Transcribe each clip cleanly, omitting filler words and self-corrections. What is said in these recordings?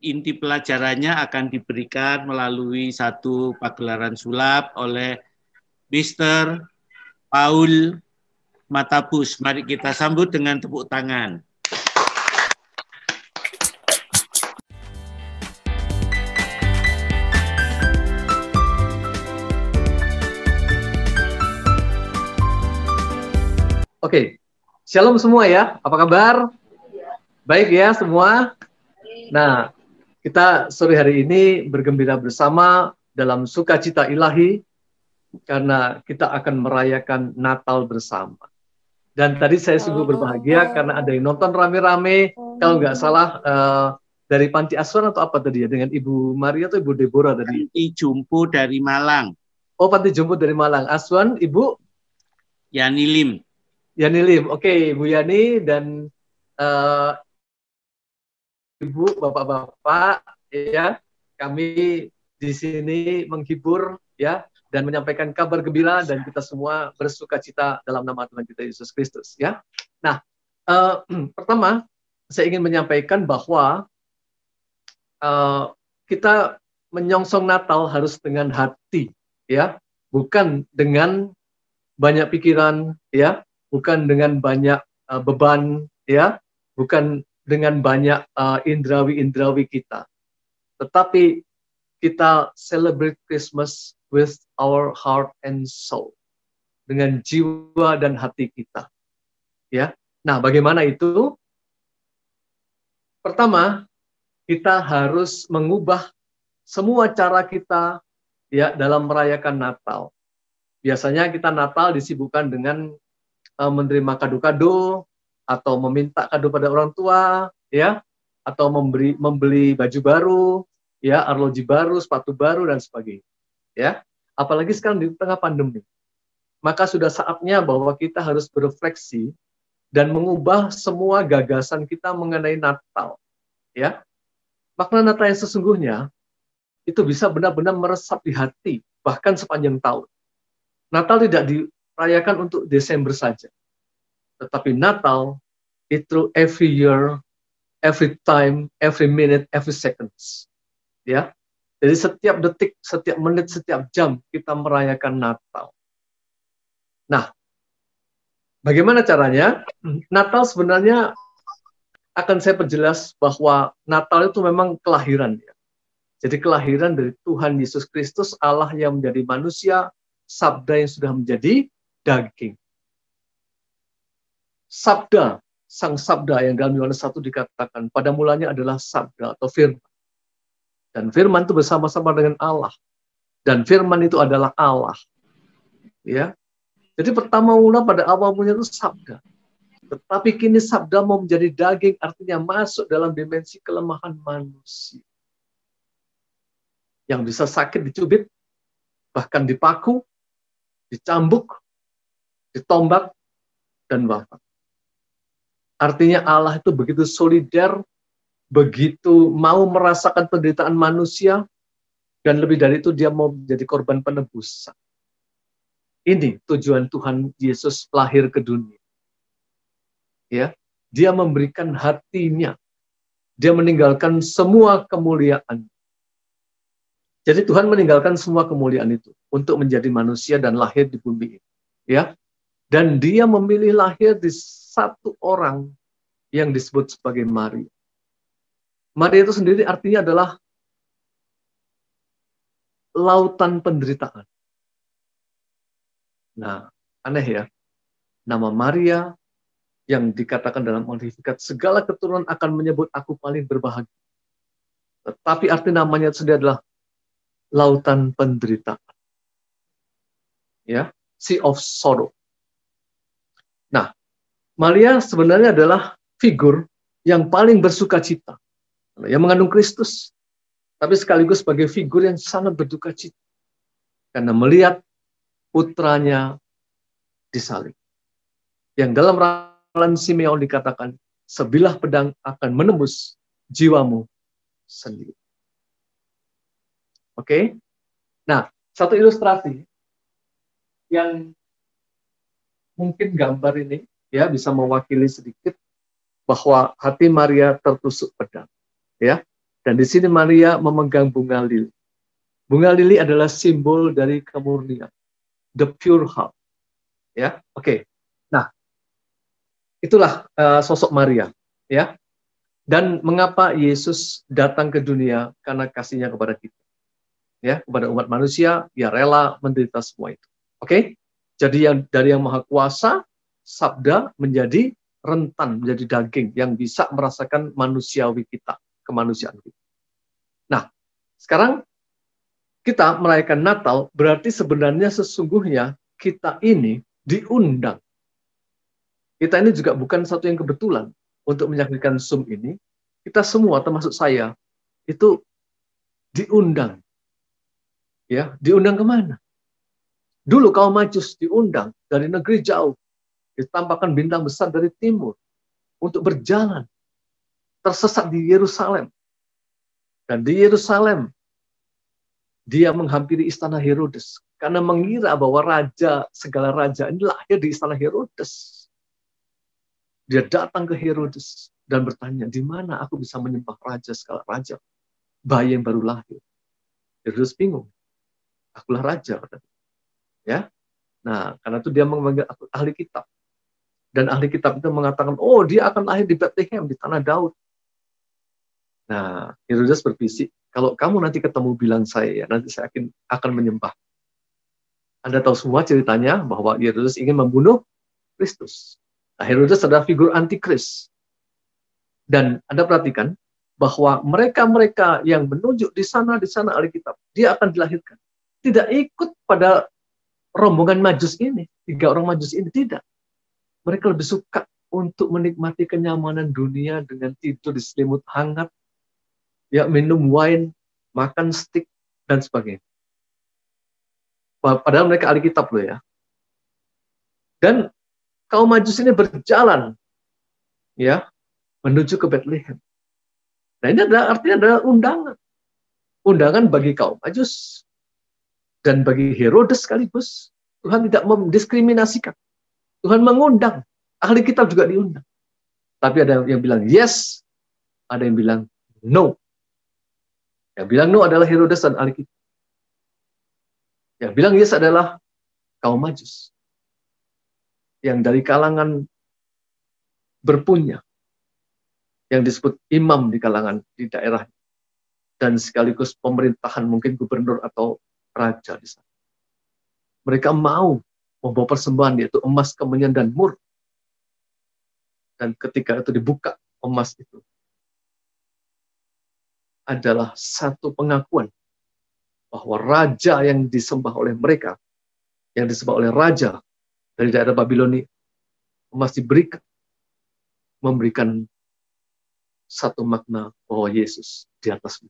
inti pelajarannya akan diberikan melalui satu pagelaran sulap oleh Mr. Paul Matapus. Mari kita sambut dengan tepuk tangan. Oke, shalom semua ya. Apa kabar? Baik ya semua. Nah, kita sore hari ini bergembira bersama dalam sukacita ilahi karena kita akan merayakan Natal bersama. Dan tadi saya sungguh berbahagia karena ada yang nonton rame-rame. Kalau nggak salah dari Panti Asuhan atau apa tadi ya, dengan Ibu Maria atau Ibu Deborah tadi? Panti Jompo dari Malang. Oh, Panti Jompo dari Malang. Asuhan Ibu Yani Lim. Yani Lim. Oke, Ibu Yani dan Ibu, Bapak-bapak, ya, kami di sini menghibur ya dan menyampaikan kabar gembira dan kita semua bersukacita dalam nama Tuhan kita Yesus Kristus ya. Nah, pertama saya ingin menyampaikan bahwa kita menyongsong Natal harus dengan hati ya, bukan dengan banyak pikiran ya, bukan dengan banyak beban ya, bukan dengan banyak indrawi-indrawi kita. Tetapi kita celebrate Christmas with our heart and soul. Dengan jiwa dan hati kita. Ya. Nah, bagaimana itu? Pertama, kita harus mengubah semua cara kita ya dalam merayakan Natal. Biasanya kita Natal disibukkan dengan menerima kado-kado atau meminta kado pada orang tua, ya, atau membeli baju baru, ya, arloji baru, sepatu baru dan sebagainya, ya. Apalagi sekarang di tengah pandemi, maka sudah saatnya bahwa kita harus berefleksi dan mengubah semua gagasan kita mengenai Natal, ya. Makna Natal yang sesungguhnya itu bisa benar-benar meresap di hati bahkan sepanjang tahun. Natal tidak dirayakan untuk Desember saja. Tetapi Natal itu every year, every time, every minute, every seconds. Ya. Jadi setiap detik, setiap menit, setiap jam kita merayakan Natal. Nah, bagaimana caranya? Natal sebenarnya akan saya perjelas bahwa Natal itu memang kelahiran ya. Jadi kelahiran dari Tuhan Yesus Kristus, Allah yang menjadi manusia, sabda yang sudah menjadi daging. Sabda, sang sabda yang dalam Yohanes 1 dikatakan, pada mulanya adalah sabda atau firman. Dan firman itu bersama-sama dengan Allah. Dan firman itu adalah Allah. Ya. Jadi pertama mula pada awal punya itu sabda. Tetapi kini sabda mau menjadi daging, artinya masuk dalam dimensi kelemahan manusia. Yang bisa sakit dicubit, bahkan dipaku, dicambuk, ditombak, dan wafat. Artinya Allah itu begitu solider, begitu mau merasakan penderitaan manusia, dan lebih dari itu dia mau menjadi korban penebusan. Ini tujuan Tuhan Yesus lahir ke dunia. Ya, dia memberikan hatinya. Dia meninggalkan semua kemuliaan. Jadi Tuhan meninggalkan semua kemuliaan itu untuk menjadi manusia dan lahir di bumi ini. Ya. Dan dia memilih lahir di satu orang yang disebut sebagai Maria. Maria itu sendiri artinya adalah lautan penderitaan. Nah, aneh ya. Nama Maria yang dikatakan dalam Magnificat, segala keturunan akan menyebut aku paling berbahagia. Tetapi arti namanya sendiri adalah lautan penderitaan. Ya, Sea of Sorrow. Nah, Maria sebenarnya adalah figur yang paling bersuka cita, yang mengandung Kristus, tapi sekaligus sebagai figur yang sangat berduka cita karena melihat putranya disalib. Yang dalam ramalan Simeon dikatakan, sebilah pedang akan menembus jiwamu sendiri. Oke? Nah, satu ilustrasi yang mungkin gambar ini ya bisa mewakili sedikit bahwa hati Maria tertusuk pedang. Ya. Dan di sini Maria memegang bunga lili. Bunga lili adalah simbol dari kemurnian, the pure heart. Ya, oke. Nah, itulah sosok Maria, ya. Dan mengapa Yesus datang ke dunia? Karena kasihnya kepada kita, ya, kepada umat manusia, dia rela menderita semua itu. Oke. Jadi dari yang maha kuasa, sabda menjadi rentan, menjadi daging yang bisa merasakan manusiawi kita, kemanusiaan kita. Nah, sekarang kita merayakan Natal, berarti sebenarnya sesungguhnya kita ini diundang. Kita ini juga bukan satu yang kebetulan untuk menyaksikan Zoom ini. Kita semua, termasuk saya, itu diundang. Ya, diundang kemana? Dulu kaum Majus diundang dari negeri jauh, ditampakkan bintang besar dari timur untuk berjalan, tersesat di Yerusalem. Dan di Yerusalem, dia menghampiri istana Herodes karena mengira bahwa raja, segala raja ini lahir di istana Herodes. Dia datang ke Herodes dan bertanya, di mana aku bisa menyembah raja, segala raja, bayi yang baru lahir. Herodes bingung, akulah raja. Ya, nah karena itu dia memanggil ahli kitab. Dan ahli kitab itu mengatakan, oh dia akan lahir di Bethlehem, di tanah Daud. Nah, Herodes berbisik, kalau kamu nanti ketemu bilang saya, nanti saya akan menyembah. Anda tahu semua ceritanya bahwa Herodes ingin membunuh Kristus. Nah, Herodes adalah figur antikris. Dan Anda perhatikan bahwa mereka-mereka yang menunjuk di sana Alkitab, dia akan dilahirkan. Tidak ikut pada rombongan Majus ini, 3 orang Majus ini, tidak. Mereka lebih suka untuk menikmati kenyamanan dunia dengan tidur di selimut hangat, ya, minum wine, makan steak, dan sebagainya. Padahal mereka ahli kitab loh ya. Dan kaum Majus ini berjalan, ya, menuju ke Bethlehem. Nah ini artinya adalah undangan. Undangan bagi kaum Majus. Dan bagi Herodes sekaligus. Tuhan tidak mendiskriminasikan. Tuhan mengundang. Ahli kitab juga diundang. Tapi ada yang bilang yes, ada yang bilang no. Yang bilang no adalah Herodes dan ahli kitab. Yang bilang yes adalah kaum Majus. Yang dari kalangan berpunya. Yang disebut imam di kalangan di daerah. Dan sekaligus pemerintahan, mungkin gubernur atau raja di sana. Mereka mau membawa persembahan, yaitu emas, kemenyan, dan mur. Dan ketika itu dibuka, emas itu adalah satu pengakuan bahwa raja yang disembah oleh mereka, yang disembah oleh raja dari daerah Babilonia, emas diberikan, memberikan satu makna bahwa Yesus di atasmu.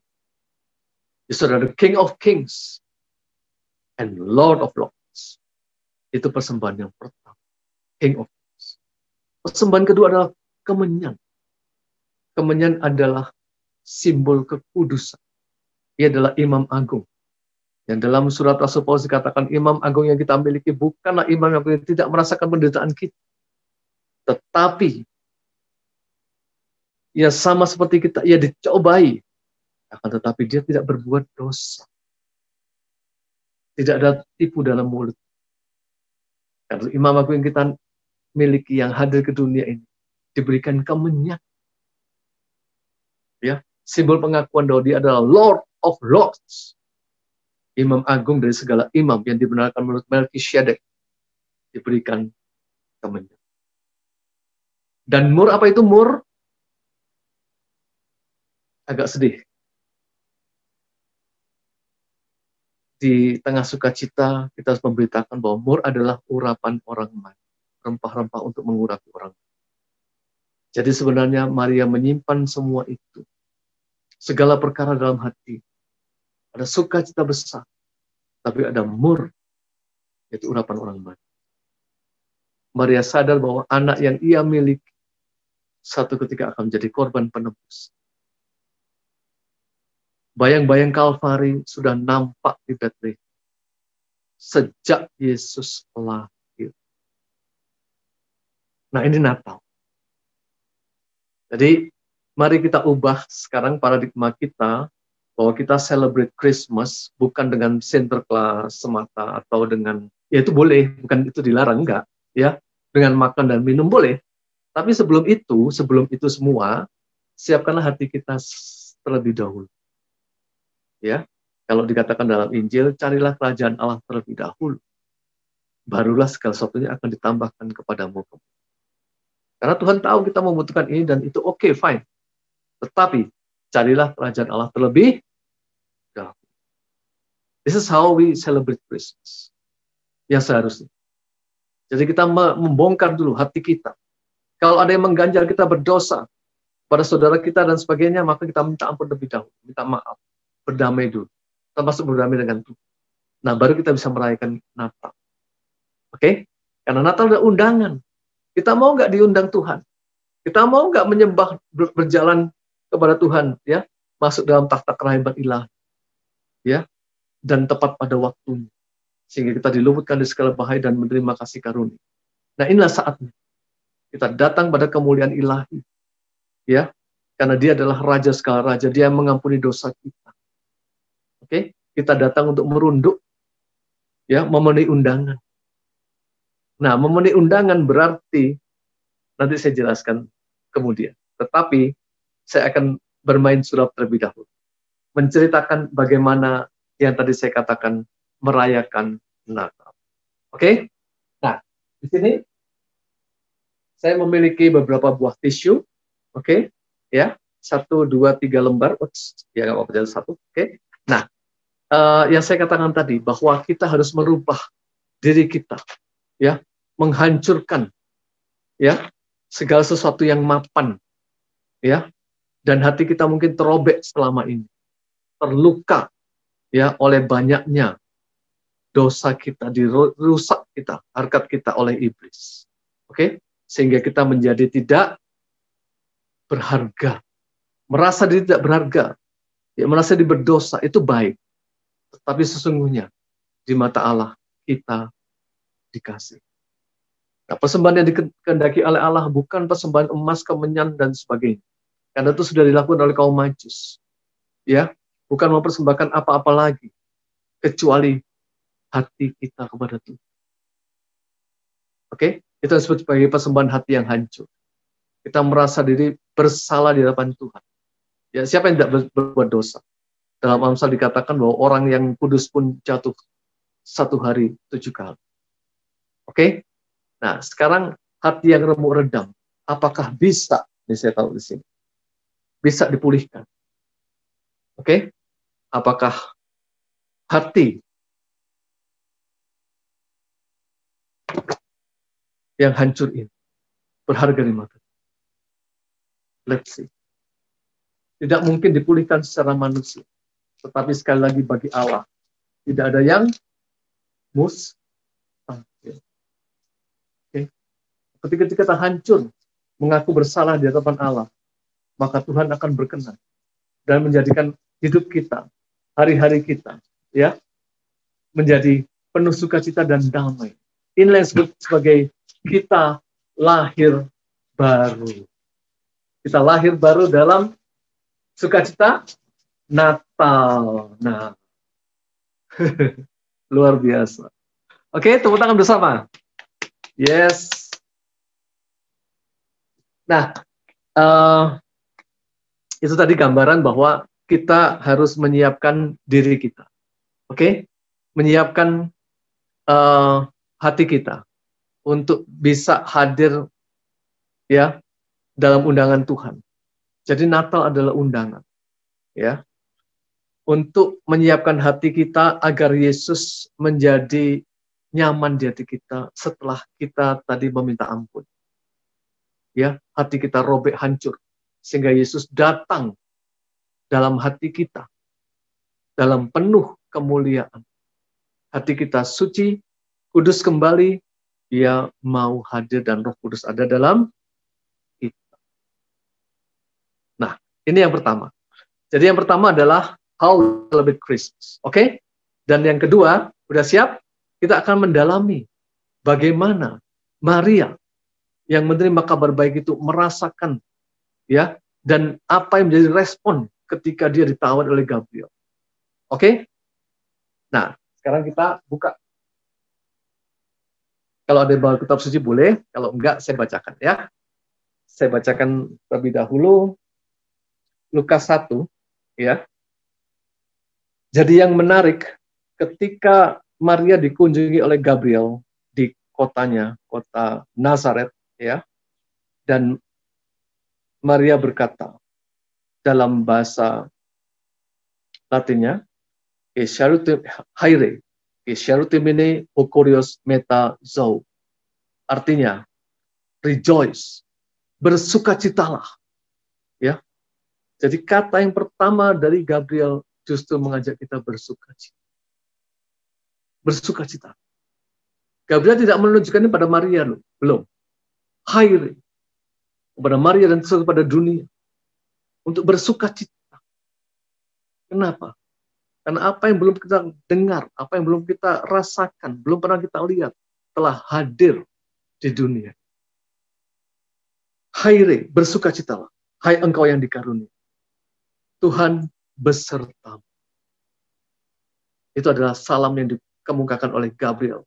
Yesus adalah the King of Kings and Lord of Lords. Itu persembahan yang pertama, King of Kings. Persembahan kedua adalah kemenyan. Kemenyan adalah simbol kekudusan. Ia adalah imam agung. Yang dalam surat Rasul Paulus dikatakan imam agung yang kita miliki bukanlah imam yang tidak merasakan penderitaan kita. Tetapi ia sama seperti kita, ia dicobai. Akan tetapi dia tidak berbuat dosa. Tidak ada tipu dalam mulut. Karena imam agung yang kita miliki yang hadir ke dunia ini diberikan kemenyan. Ya, simbol pengakuan bahwa dia adalah Lord of Lords. Imam agung dari segala imam yang dibenarkan menurut Melkisedek diberikan kemenyan. Dan mur, apa itu mur? Agak sedih. Di tengah sukacita kita harus memberitakan bahwa mur adalah urapan orang mati, rempah-rempah untuk mengurapi orang. Jadi sebenarnya Maria menyimpan semua itu, segala perkara dalam hati. Ada sukacita besar, tapi ada mur, yaitu urapan orang mati. Maria sadar bahwa anak yang ia miliki satu ketika akan menjadi korban penebus. Bayang-bayang Kalvari sudah nampak di Bethlehem sejak Yesus lahir. Nah, ini Natal. Jadi Mari kita ubah sekarang paradigma kita bahwa kita celebrate Christmas bukan dengan Sinterklas semata atau dengan, ya itu boleh, bukan itu dilarang, enggak, ya, dengan makan dan minum boleh. Tapi sebelum itu semua, siapkanlah hati kita terlebih dahulu. Ya, kalau dikatakan dalam Injil, carilah kerajaan Allah terlebih dahulu. Barulah segala sesuatunya akan ditambahkan kepadamu. Karena Tuhan tahu kita membutuhkan ini dan itu oke, fine. Tetapi carilah kerajaan Allah terlebih dahulu. This is how we celebrate Christmas. Yang seharusnya. Jadi kita membongkar dulu hati kita. Kalau ada yang mengganjal kita berdosa pada saudara kita dan sebagainya, maka kita minta ampun lebih dahulu, minta maaf, berdamai dulu, termasuk berdamai dengan Tuhan. Nah, baru kita bisa merayakan Natal. Oke? Karena Natal ada undangan. Kita mau nggak diundang Tuhan? Kita mau nggak menyembah, berjalan kepada Tuhan, ya, masuk dalam takhta kerahiman ilahi, ya, dan tepat pada waktunya, sehingga kita diluputkan dari segala bahaya dan menerima kasih karunia. Nah, inilah saatnya kita datang pada kemuliaan ilahi, ya, karena Dia adalah Raja segala raja, Dia yang mengampuni dosa kita. Oke, kita datang untuk merunduk, ya, memenuhi undangan. Nah, memenuhi undangan berarti nanti saya jelaskan kemudian. Tetapi saya akan bermain sulap terlebih dahulu, menceritakan bagaimana yang tadi saya katakan merayakan Natal. Oke? Nah, di sini saya memiliki beberapa buah tisu. Oke? Ya, 1, 2, 3 lembar. Ya, nggak apa-apa, satu. Oke? Nah, yang saya katakan tadi bahwa kita harus merubah diri kita, ya, menghancurkan, ya, segala sesuatu yang mapan, ya, dan hati kita mungkin terobek selama ini, terluka, ya, oleh banyaknya dosa kita, dirusak kita, harkat kita oleh iblis, oke, sehingga kita menjadi tidak berharga, merasa diri tidak berharga, ya, merasa diri berdosa, itu baik, tetapi sesungguhnya di mata Allah kita dikasih. Nah, persembahan yang dikehendaki oleh Allah bukan persembahan emas, kemenyan, dan sebagainya. Karena itu sudah dilakukan oleh kaum Majus. Ya, bukan mempersembahkan apa-apa lagi kecuali hati kita kepada Tuhan. Oke, itu disebut sebagai persembahan hati yang hancur. Kita merasa diri bersalah di hadapan Tuhan. Ya, siapa yang tidak berbuat dosa? Dalam Amsal dikatakan bahwa orang yang kudus pun jatuh 1 hari 7 kali. Oke? Nah, sekarang hati yang remuk redam, apakah bisa? Ini saya tahu di sini. Bisa dipulihkan. Oke? Apakah hati yang hancur ini berharga di mata? Let's see. Tidak mungkin dipulihkan secara manusia. Tetapi sekali lagi bagi Allah, tidak ada yang mustahil. Okay. Ketika kita hancur, mengaku bersalah di hadapan Allah, maka Tuhan akan berkenan dan menjadikan hidup kita, hari-hari kita, ya, menjadi penuh sukacita dan damai. Inilah yang disebut sebagai kita lahir baru. Kita lahir baru dalam sukacita Natal. Nah, luar biasa. Oke, tepuk tangan bersama. Yes. Nah, itu tadi gambaran bahwa kita harus menyiapkan diri kita. Oke, menyiapkan hati kita untuk bisa hadir, ya, dalam undangan Tuhan. Jadi Natal adalah undangan, ya, untuk menyiapkan hati kita agar Yesus menjadi nyaman di hati kita setelah kita tadi meminta ampun. Ya, hati kita robek hancur sehingga Yesus datang dalam hati kita dalam penuh kemuliaan. Hati kita suci, kudus kembali, Dia mau hadir dan Roh Kudus ada dalam kita. Nah, ini yang pertama. Jadi yang pertama adalah how to celebrate Christmas. Oke? Dan yang kedua, udah siap? Kita akan mendalami bagaimana Maria yang menerima kabar baik itu merasakan, ya, dan apa yang menjadi respon ketika dia ditawar oleh Gabriel. Oke? Nah, sekarang kita buka. Kalau ada bawa kitab suci boleh, kalau enggak saya bacakan ya. Saya bacakan terlebih dahulu Lukas 1 ya. Jadi yang menarik ketika Maria dikunjungi oleh Gabriel di kotanya, kota Nazaret ya. Dan Maria berkata dalam bahasa Latinnya, haire, charutimene hokorios meta zou. Artinya, rejoice, bersukacitalah. Ya. Jadi kata yang pertama dari Gabriel justru mengajak kita bersukacita. Bersukacita. Gabriel tidak menunjukkannya pada Maria loh, belum. Haire, kepada Maria dan kepada dunia untuk bersukacita. Kenapa? Karena apa yang belum kita dengar, apa yang belum kita rasakan, belum pernah kita lihat, telah hadir di dunia. Haire, bersukacitalah. Hai engkau yang dikaruniai. Tuhan besertamu. Itu adalah salam yang dikemukakan oleh Gabriel.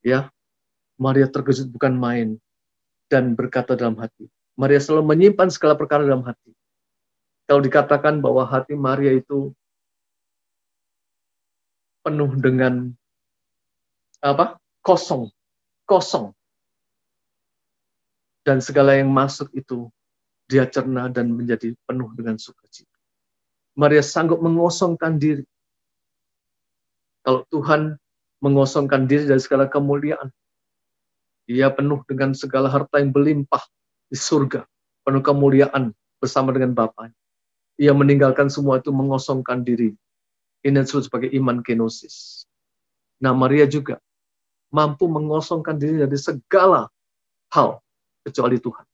Ya, Maria terkejut bukan main dan berkata dalam hati. Maria selalu menyimpan segala perkara dalam hati. Kalau dikatakan bahwa hati Maria itu penuh dengan apa? Kosong. Dan segala yang masuk itu dia cerna dan menjadi penuh dengan sukacita. Maria sanggup mengosongkan diri. Kalau Tuhan mengosongkan diri dari segala kemuliaan, dia penuh dengan segala harta yang berlimpah di surga, penuh kemuliaan bersama dengan Bapaknya. Ia meninggalkan semua itu, mengosongkan diri. Ini disebut sebagai iman kenosis. Nah, Maria juga mampu mengosongkan diri dari segala hal kecuali Tuhan.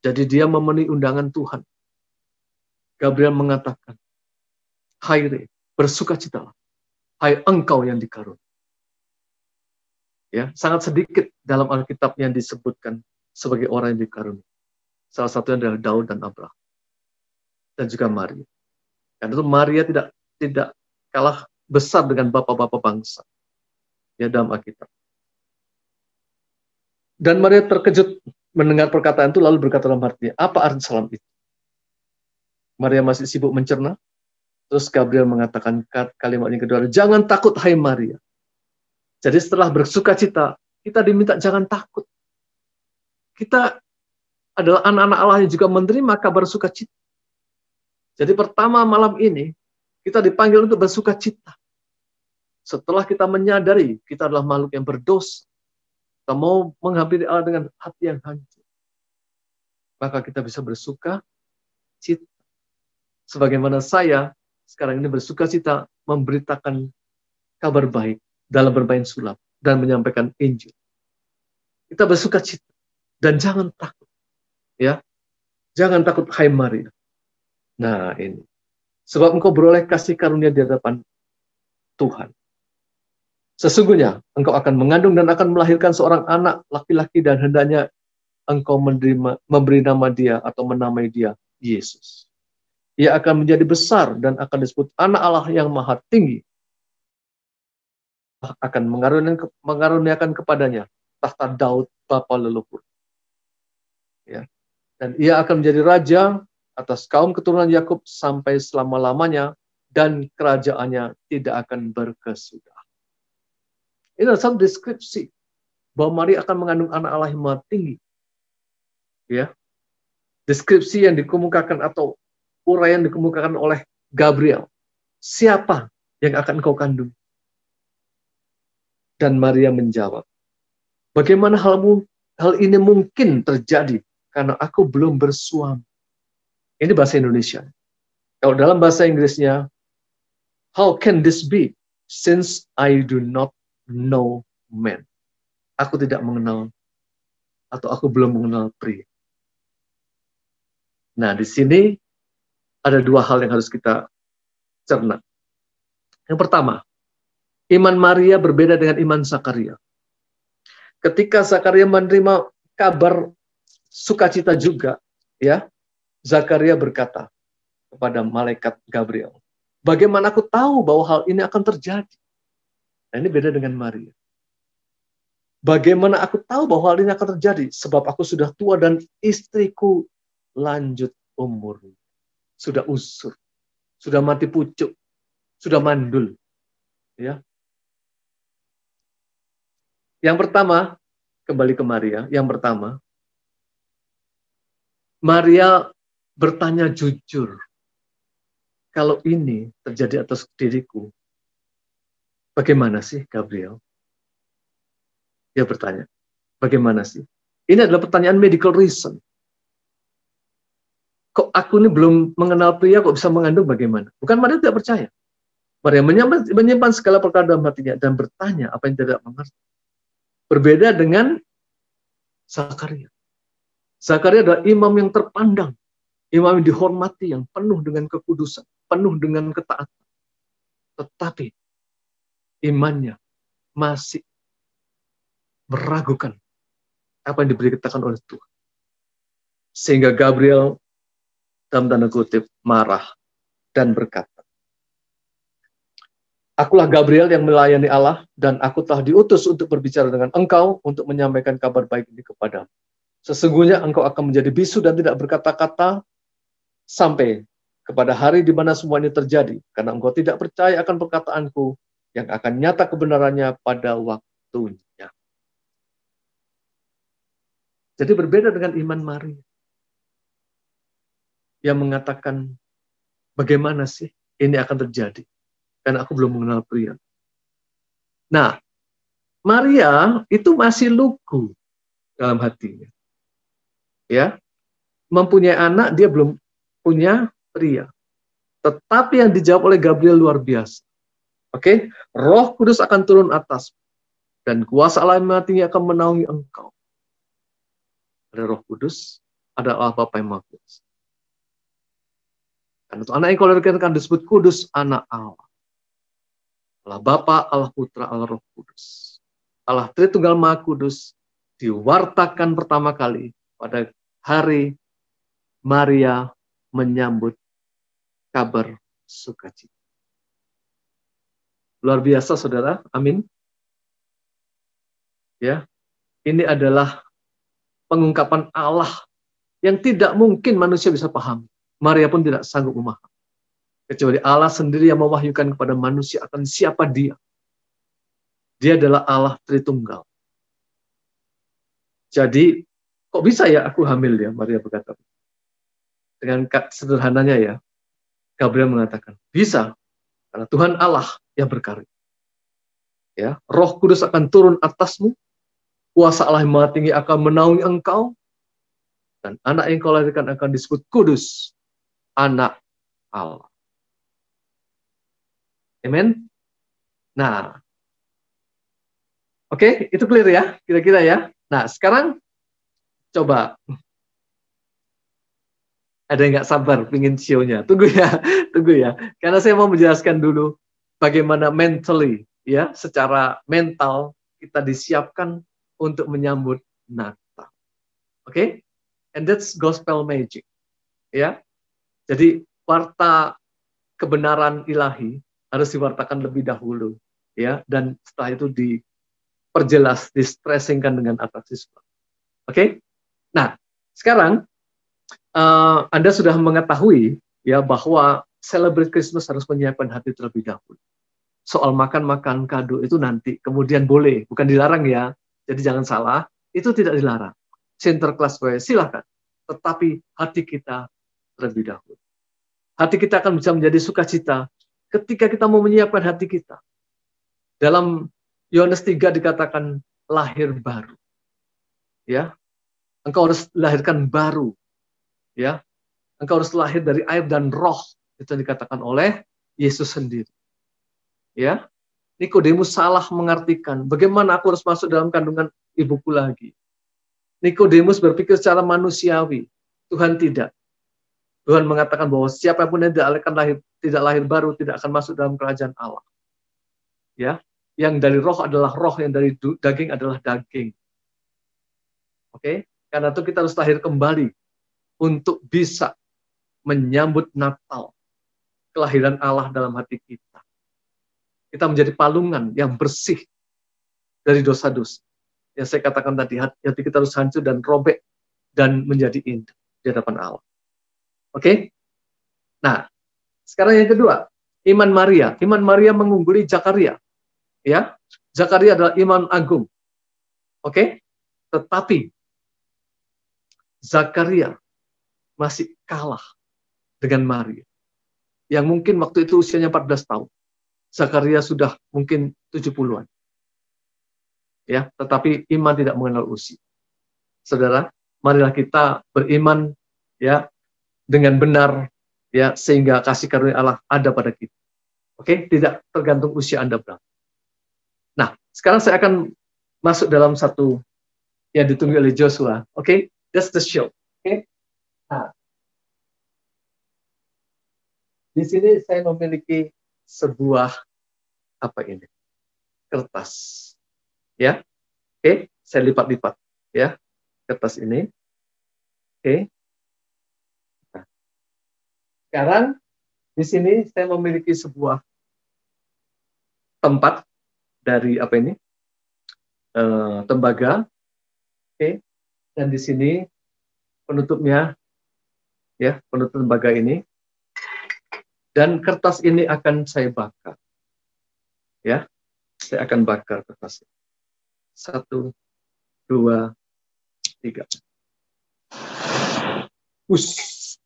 Jadi dia memenuhi undangan Tuhan. Gabriel mengatakan, haire, bersukacitalah. Hai engkau yang dikaruniai. Ya, sangat sedikit dalam Alkitab yang disebutkan sebagai orang yang dikaruniai. Salah satunya adalah Daud dan Abraham. Dan juga Maria. Karena itu Maria tidak kalah besar dengan bapak-bapak bangsa. Ya, dalam Alkitab. Dan Maria terkejut mendengar perkataan itu, lalu berkata dalam hatinya, apa arti salam itu? Maria masih sibuk mencerna. Terus Gabriel mengatakan kalimat yang kedua, jangan takut hai Maria. Jadi setelah bersukacita, kita diminta jangan takut. Kita adalah anak-anak Allah yang juga menerima kabar sukacita. Jadi pertama malam ini, kita dipanggil untuk bersukacita. Setelah kita menyadari kita adalah makhluk yang berdosa, kita mau menghampiri Allah dengan hati yang hancur, maka kita bisa bersukacita. Sebagaimana saya sekarang ini bersukacita memberitakan kabar baik dalam bermain sulap dan menyampaikan Injil. Kita bersukacita dan jangan takut. Ya. Jangan takut hai Maria. Nah, ini. Sebab engkau beroleh kasih karunia di hadapan Tuhan. Sesungguhnya engkau akan mengandung dan akan melahirkan seorang anak laki-laki dan hendaknya engkau memberi nama dia atau menamai dia Yesus. Ia akan menjadi besar dan akan disebut anak Allah yang maha tinggi. Akan mengaruniakan kepadanya tahta Daud bapa leluhur. Ya. Dan ia akan menjadi raja atas kaum keturunan Yakub sampai selama-lamanya dan kerajaannya tidak akan berkesudah. Ini adalah satu deskripsi bahwa Maria akan mengandung anak Allah yang maha tinggi. Ya. Deskripsi yang dikemukakan atau uraian dikemukakan oleh Gabriel. Siapa yang akan engkau kandung? Dan Maria menjawab, bagaimana hal ini mungkin terjadi karena aku belum bersuami? Ini bahasa Indonesia. Kalau dalam bahasa Inggrisnya, how can this be since I do not know man? Aku tidak mengenal atau aku belum mengenal pria. Nah, di sini ada dua hal yang harus kita cerna. Yang pertama, iman Maria berbeda dengan iman Zakaria. Ketika Zakaria menerima kabar sukacita juga, ya, Zakaria berkata kepada malaikat Gabriel, bagaimana aku tahu bahwa hal ini akan terjadi? Nah, ini beda dengan Maria. Bagaimana aku tahu bahwa hal ini akan terjadi? Sebab aku sudah tua dan istriku lanjut umur. Sudah usur, sudah mati pucuk, sudah mandul. Ya. Yang pertama, kembali ke Maria. Yang pertama, Maria bertanya jujur. Kalau ini terjadi atas diriku, bagaimana sih Gabriel? Dia bertanya, bagaimana sih? Ini adalah pertanyaan medical reason. Kok aku ini belum mengenal pria, kok bisa mengandung bagaimana? Bukan Maria tidak percaya. Maria menyimpan segala perkara dalam hatinya dan bertanya apa yang tidak mengerti. Berbeda dengan Zakaria. Zakaria adalah imam yang terpandang, imam yang dihormati, yang penuh dengan kekudusan, penuh dengan ketaatan. Tetapi imannya masih meragukan apa yang diberitakan oleh Tuhan. Sehingga Gabriel dalam tanda kutip marah dan berkata, akulah Gabriel yang melayani Allah dan aku telah diutus untuk berbicara dengan engkau untuk menyampaikan kabar baik ini kepadamu. Sesungguhnya engkau akan menjadi bisu dan tidak berkata-kata sampai kepada hari di mana semua ini terjadi, karena engkau tidak percaya akan perkataanku yang akan nyata kebenarannya pada waktunya. Jadi berbeda dengan iman Maria yang mengatakan, bagaimana sih ini akan terjadi? Karena aku belum mengenal pria. Nah, Maria itu masih lugu dalam hatinya. Ya, mempunyai anak, dia belum punya pria. Tetapi yang dijawab oleh Gabriel luar biasa. Oke, Roh Kudus akan turun atas dan kuasa Allah yang Maha Tinggi akan menaungi engkau. Ada Roh Kudus, ada Allah Bapa yang Maha Kuasa. Karena itu anak yang kau lahirkan akan disebut kudus, anak Allah. Allah Bapa, Allah Putra, Allah Roh Kudus. Allah Tritunggal Maha Kudus diwartakan pertama kali pada hari Maria menyambut kabar sukacita. Luar biasa, saudara. Amin. Ya, ini adalah pengungkapan Allah yang tidak mungkin manusia bisa paham. Maria pun tidak sanggup memahami. Kecuali Allah sendiri yang mewahyukan kepada manusia akan siapa dia. Dia adalah Allah Tritunggal. Jadi, kok bisa ya aku hamil ya? Maria berkata. Dengan sederhananya ya, Gabriel mengatakan, bisa. Karena Tuhan Allah yang berkarya. Ya, Roh Kudus akan turun atasmu. Kuasa Allah yang Maha Tinggi akan menaungi engkau. Dan anak yang kau lahirkan akan disebut kudus. Anak Allah. Amen. Nah, oke, itu clear ya, kira-kira ya. Nah, sekarang coba. Ada yang nggak sabar, pingin show-nya. Tunggu ya, tunggu ya. Karena saya mau menjelaskan dulu bagaimana mentally, ya, secara mental kita disiapkan untuk menyambut Natal. Oke? And that's gospel magic. Ya. Jadi warta kebenaran ilahi harus diwartakan lebih dahulu, ya, dan setelah itu diperjelas, distressingkan dengan atasisme. Oke? Nah, sekarang Anda sudah mengetahui ya bahwa celebrate Christmas harus menyiapkan hati terlebih dahulu. Soal makan-makan kado itu nanti, kemudian boleh, bukan dilarang ya. Jadi jangan salah, itu tidak dilarang. Sinterklas silahkan. Tetapi hati kita terlebih dahulu. Hati kita akan bisa menjadi sukacita ketika kita mau menyiapkan hati kita. Dalam Yohanes 3 dikatakan lahir baru. Ya. Engkau harus lahirkan baru. Ya. Engkau harus lahir dari air dan roh. Itu dikatakan oleh Yesus sendiri. Ya. Nikodemus salah mengartikan bagaimana aku harus masuk dalam kandungan ibuku lagi. Nikodemus berpikir secara manusiawi. Tuhan tidak. Tuhan mengatakan bahwa siapapun yang tidak lahir baru tidak akan masuk dalam kerajaan Allah. Ya, yang dari roh adalah roh, yang dari daging adalah daging. Oke, karena itu kita harus lahir kembali untuk bisa menyambut Natal, kelahiran Allah dalam hati kita. Kita menjadi palungan yang bersih dari dosa-dosa. Yang saya katakan tadi, hati kita harus hancur dan robek dan menjadi indah di hadapan Allah. Oke? Nah, sekarang yang kedua, iman Maria. Iman Maria mengungguli Zakaria. Ya, Zakaria adalah iman agung. Oke? Tetapi Zakaria masih kalah dengan Maria. Yang mungkin waktu itu usianya 14 tahun. Zakaria sudah mungkin 70-an. Ya, tetapi iman tidak mengenal usia. Saudara, marilah kita beriman ya dengan benar ya sehingga kasih karunia Allah ada pada kita. Oke, tidak tergantung usia Anda berapa. Nah, sekarang saya akan masuk dalam satu yang ditunggu oleh Joshua. Oke, that's the show. Oke. Nah, di sini saya memiliki sebuah apa ini? Kertas. Ya. Oke, saya lipat-lipat ya kertas ini. Oke. Nah, sekarang di sini saya memiliki sebuah tempat dari apa ini? Tembaga. Oke. Dan di sini penutupnya ya, penutup tembaga ini. Dan kertas ini akan saya bakar. Ya. Saya akan bakar kertas ini. 1, 2, 3. Ush.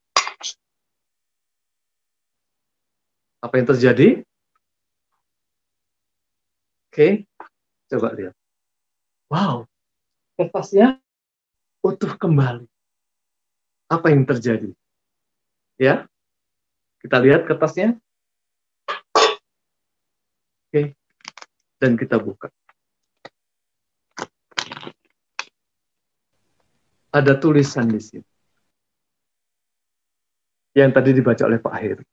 Apa yang terjadi? Oke, coba lihat. Wow, kertasnya utuh kembali. Apa yang terjadi? Ya, kita lihat kertasnya. Oke, dan kita buka. Ada tulisan di sini. Yang tadi dibaca oleh Pak Heru.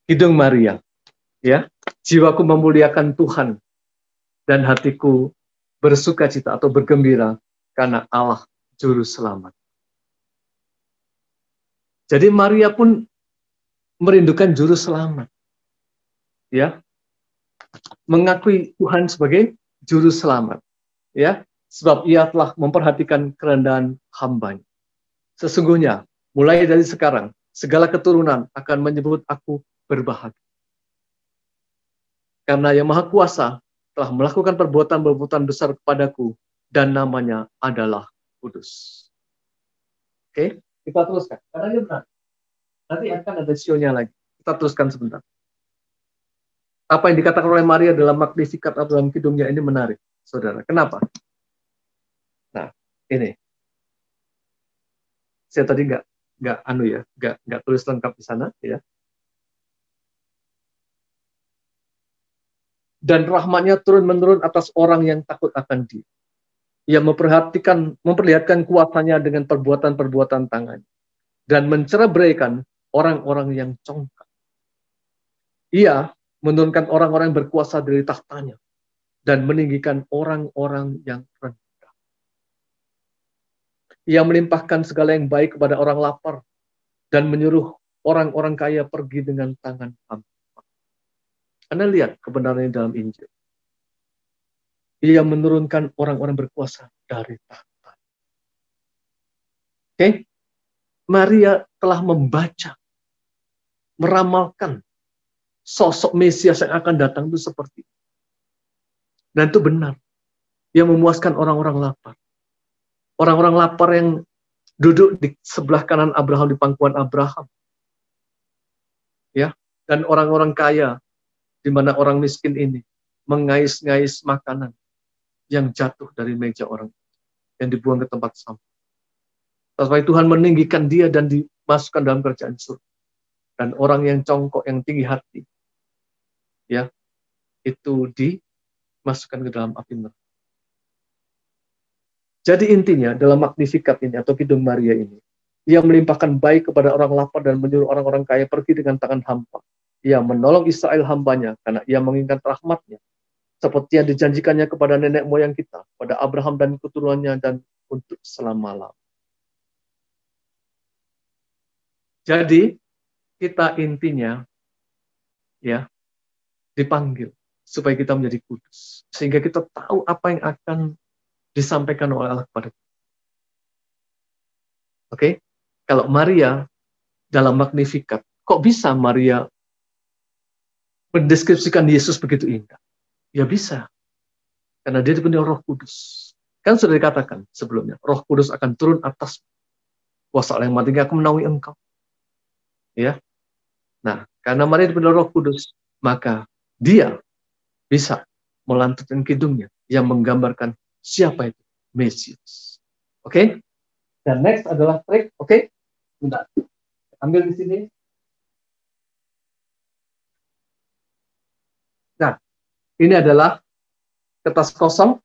Kidung Maria. Ya, jiwaku memuliakan Tuhan dan hatiku bersukacita atau bergembira karena Allah juru selamat. Jadi Maria pun merindukan juru selamat. Ya. Mengakui Tuhan sebagai juru selamat. Ya, sebab ia telah memperhatikan kerendahan hamba-Nya. Sesungguhnya, mulai dari sekarang, segala keturunan akan menyebut aku berbahagia. Karena Yang Maha Kuasa telah melakukan perbuatan-perbuatan besar kepadaku, dan namanya adalah kudus. Oke, kita teruskan. Karena ini benar. Nanti akan ada show-nya lagi. Kita teruskan sebentar. Apa yang dikatakan oleh Maria dalam Magnificat atau dalam kidungnya ini menarik, saudara. Kenapa? Nah, ini. Saya tadi nggak tulis lengkap di sana, ya. Dan rahmatnya turun-menurun atas orang yang takut akan Dia. Ia memperlihatkan kuasanya dengan perbuatan-perbuatan tangan dan menceraikan orang-orang yang congkak. Ia menurunkan orang-orang yang berkuasa dari tahtanya dan meninggikan orang-orang yang rendah. Ia melimpahkan segala yang baik kepada orang lapar dan menyuruh orang-orang kaya pergi dengan tangan hampa. Anda lihat kebenaran dalam Injil. Ia menurunkan orang-orang berkuasa dari tahta. Oke? Maria telah membaca, meramalkan sosok Mesias yang akan datang itu seperti itu. Dan itu benar. Ia memuaskan orang-orang lapar. Orang-orang lapar yang duduk di sebelah kanan Abraham, di pangkuan Abraham. Ya, dan orang-orang kaya, di mana orang miskin ini mengais-ngais makanan yang jatuh dari meja orang, yang dibuang ke tempat sampah. Sampai Tuhan meninggikan dia dan dimasukkan dalam kerajaan surga. Dan orang yang congkok, yang tinggi hati, ya, itu dimasukkan ke dalam api neraka. Jadi intinya dalam Magnificat ini atau Kidung Maria ini, ia melimpahkan baik kepada orang lapar dan menyuruh orang-orang kaya pergi dengan tangan hampa. Ia menolong Israel hambanya karena ia menginginkan rahmatnya, seperti yang dijanjikannya kepada nenek moyang kita, pada Abraham dan keturunannya dan untuk selama-lamanya. Jadi kita intinya ya dipanggil supaya kita menjadi kudus, sehingga kita tahu apa yang akan disampaikan oleh Allah kepada kita. Oke, kalau Maria dalam Magnificat, kok bisa Maria mendeskripsikan Yesus begitu indah? Ya bisa, karena dia dipenuhi Roh Kudus. Kan sudah dikatakan sebelumnya, Roh Kudus akan turun atas kuasa yang mati akan menaungi engkau. Ya, nah karena Maria dipenuhi Roh Kudus, maka dia bisa melantunkan kidungnya yang menggambarkan siapa itu Mesias. Oke? Dan next adalah trik. Oke? Bentar. Ambil di sini. Nah, ini adalah kertas kosong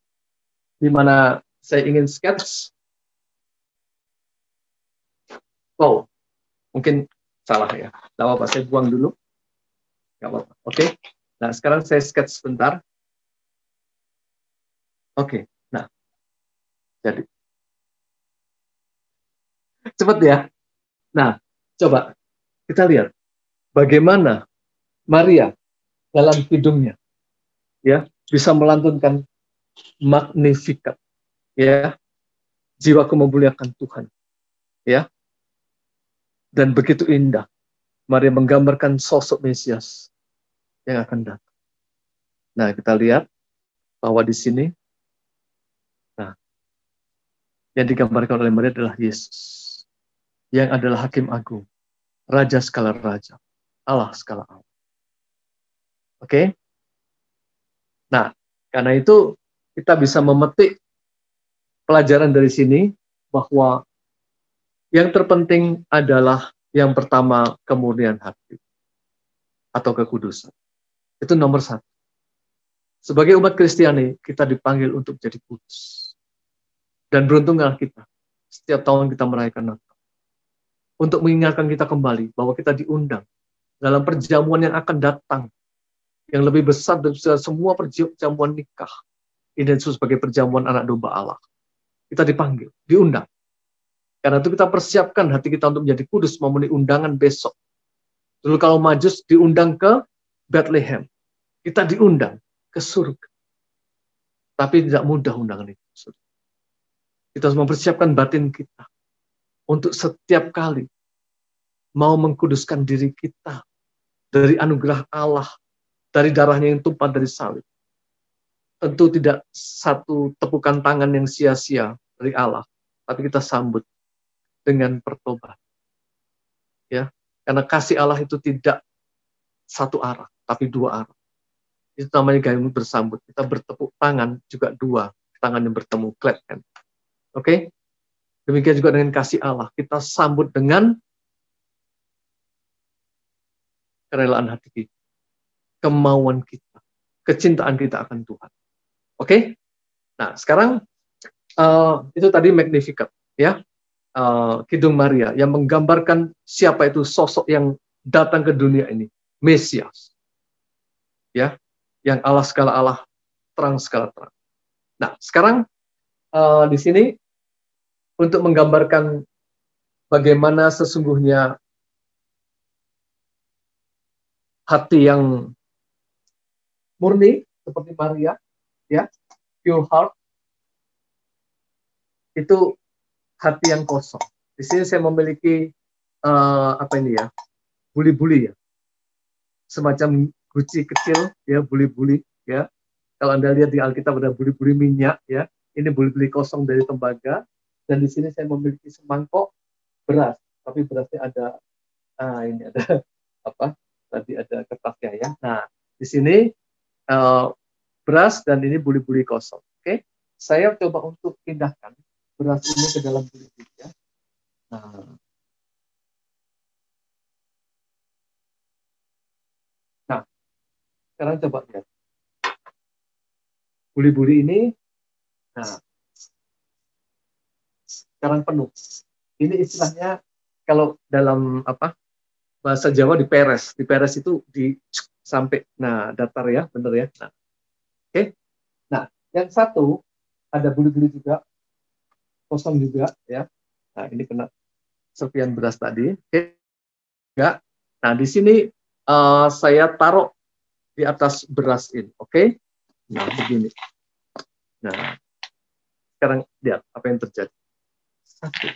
di mana saya ingin sketch. Oh, mungkin salah ya. Tidak apa-apa, saya buang dulu. Tidak apa-apa. Oke? Nah, sekarang saya sketch sebentar. Oke. Nah, jadi cepat ya. Nah, coba kita lihat bagaimana Maria dalam hidungnya ya bisa melantunkan Magnificat, ya, jiwaku memuliakan Tuhan, ya, dan begitu indah Maria menggambarkan sosok Mesias yang akan datang. Nah, kita lihat bahwa di sini, nah, yang digambarkan oleh Maria adalah Yesus, yang adalah Hakim Agung, Raja segala raja, Allah segala Allah. Oke? Nah, karena itu kita bisa memetik pelajaran dari sini bahwa yang terpenting adalah yang pertama kemurnian hati atau kekudusan. Itu nomor satu. Sebagai umat Kristiani, kita dipanggil untuk jadi kudus. Dan beruntunglah kita setiap tahun kita merayakan Natal. Untuk mengingatkan kita kembali bahwa kita diundang dalam perjamuan yang akan datang, yang lebih besar dari semua perjamuan nikah. Ini disebut sebagai perjamuan anak domba Allah. Kita dipanggil, diundang. Karena itu kita persiapkan hati kita untuk menjadi kudus, memenuhi undangan besok. Dulu kalau Majus diundang ke Bethlehem, kita diundang ke surga. Tapi tidak mudah undangan itu. Kita harus mempersiapkan batin kita untuk setiap kali mau mengkuduskan diri kita dari anugerah Allah, dari darahnya yang tumpah dari salib. Tentu tidak satu tepukan tangan yang sia-sia dari Allah, tapi kita sambut dengan pertobat. Ya, karena kasih Allah itu tidak satu arah, tapi dua arah. Itu namanya gayung bersambut. Kita bertepuk tangan juga dua tangan yang bertemu, clap hand. Oke? Demikian juga dengan kasih Allah. Kita sambut dengan kerelaan hati kita, kemauan kita, kecintaan kita akan Tuhan. Oke? Nah, sekarang itu tadi Magnificat, ya. Kidung Maria yang menggambarkan siapa itu sosok yang datang ke dunia ini, Mesias. Ya, yang Allah segala Allah, terang segala terang. Nah, sekarang di sini untuk menggambarkan bagaimana sesungguhnya hati yang murni seperti Maria, ya, pure heart, itu hati yang kosong. Di sini saya memiliki apa ini ya, buli-buli ya, semacam guci kecil ya, buli-buli ya. Kalau Anda lihat di Alkitab ada buli-buli minyak ya, ini buli-buli kosong dari tembaga. Dan di sini saya memiliki semangkok beras, tapi berasnya ada ini ada apa? Tadi ada kertasnya ya. Nah, di sini beras dan ini buli-buli kosong. Oke, saya coba untuk pindahkan beras ini ke dalam buli-buli ya. Nah, sekarang coba lihat buli-buli ini. Nah, sekarang penuh. Ini istilahnya kalau dalam apa bahasa Jawa diperes. Diperes itu di sampai datar ya, benar ya. Nah, oke. Nah, yang satu ada buli-buli juga kosong juga ya. Nah, ini kena serpian beras tadi. Oke. Enggak. Nah, di sini saya taruh di atas beras ini, oke? Nah, begini. Nah, sekarang lihat apa yang terjadi. 1,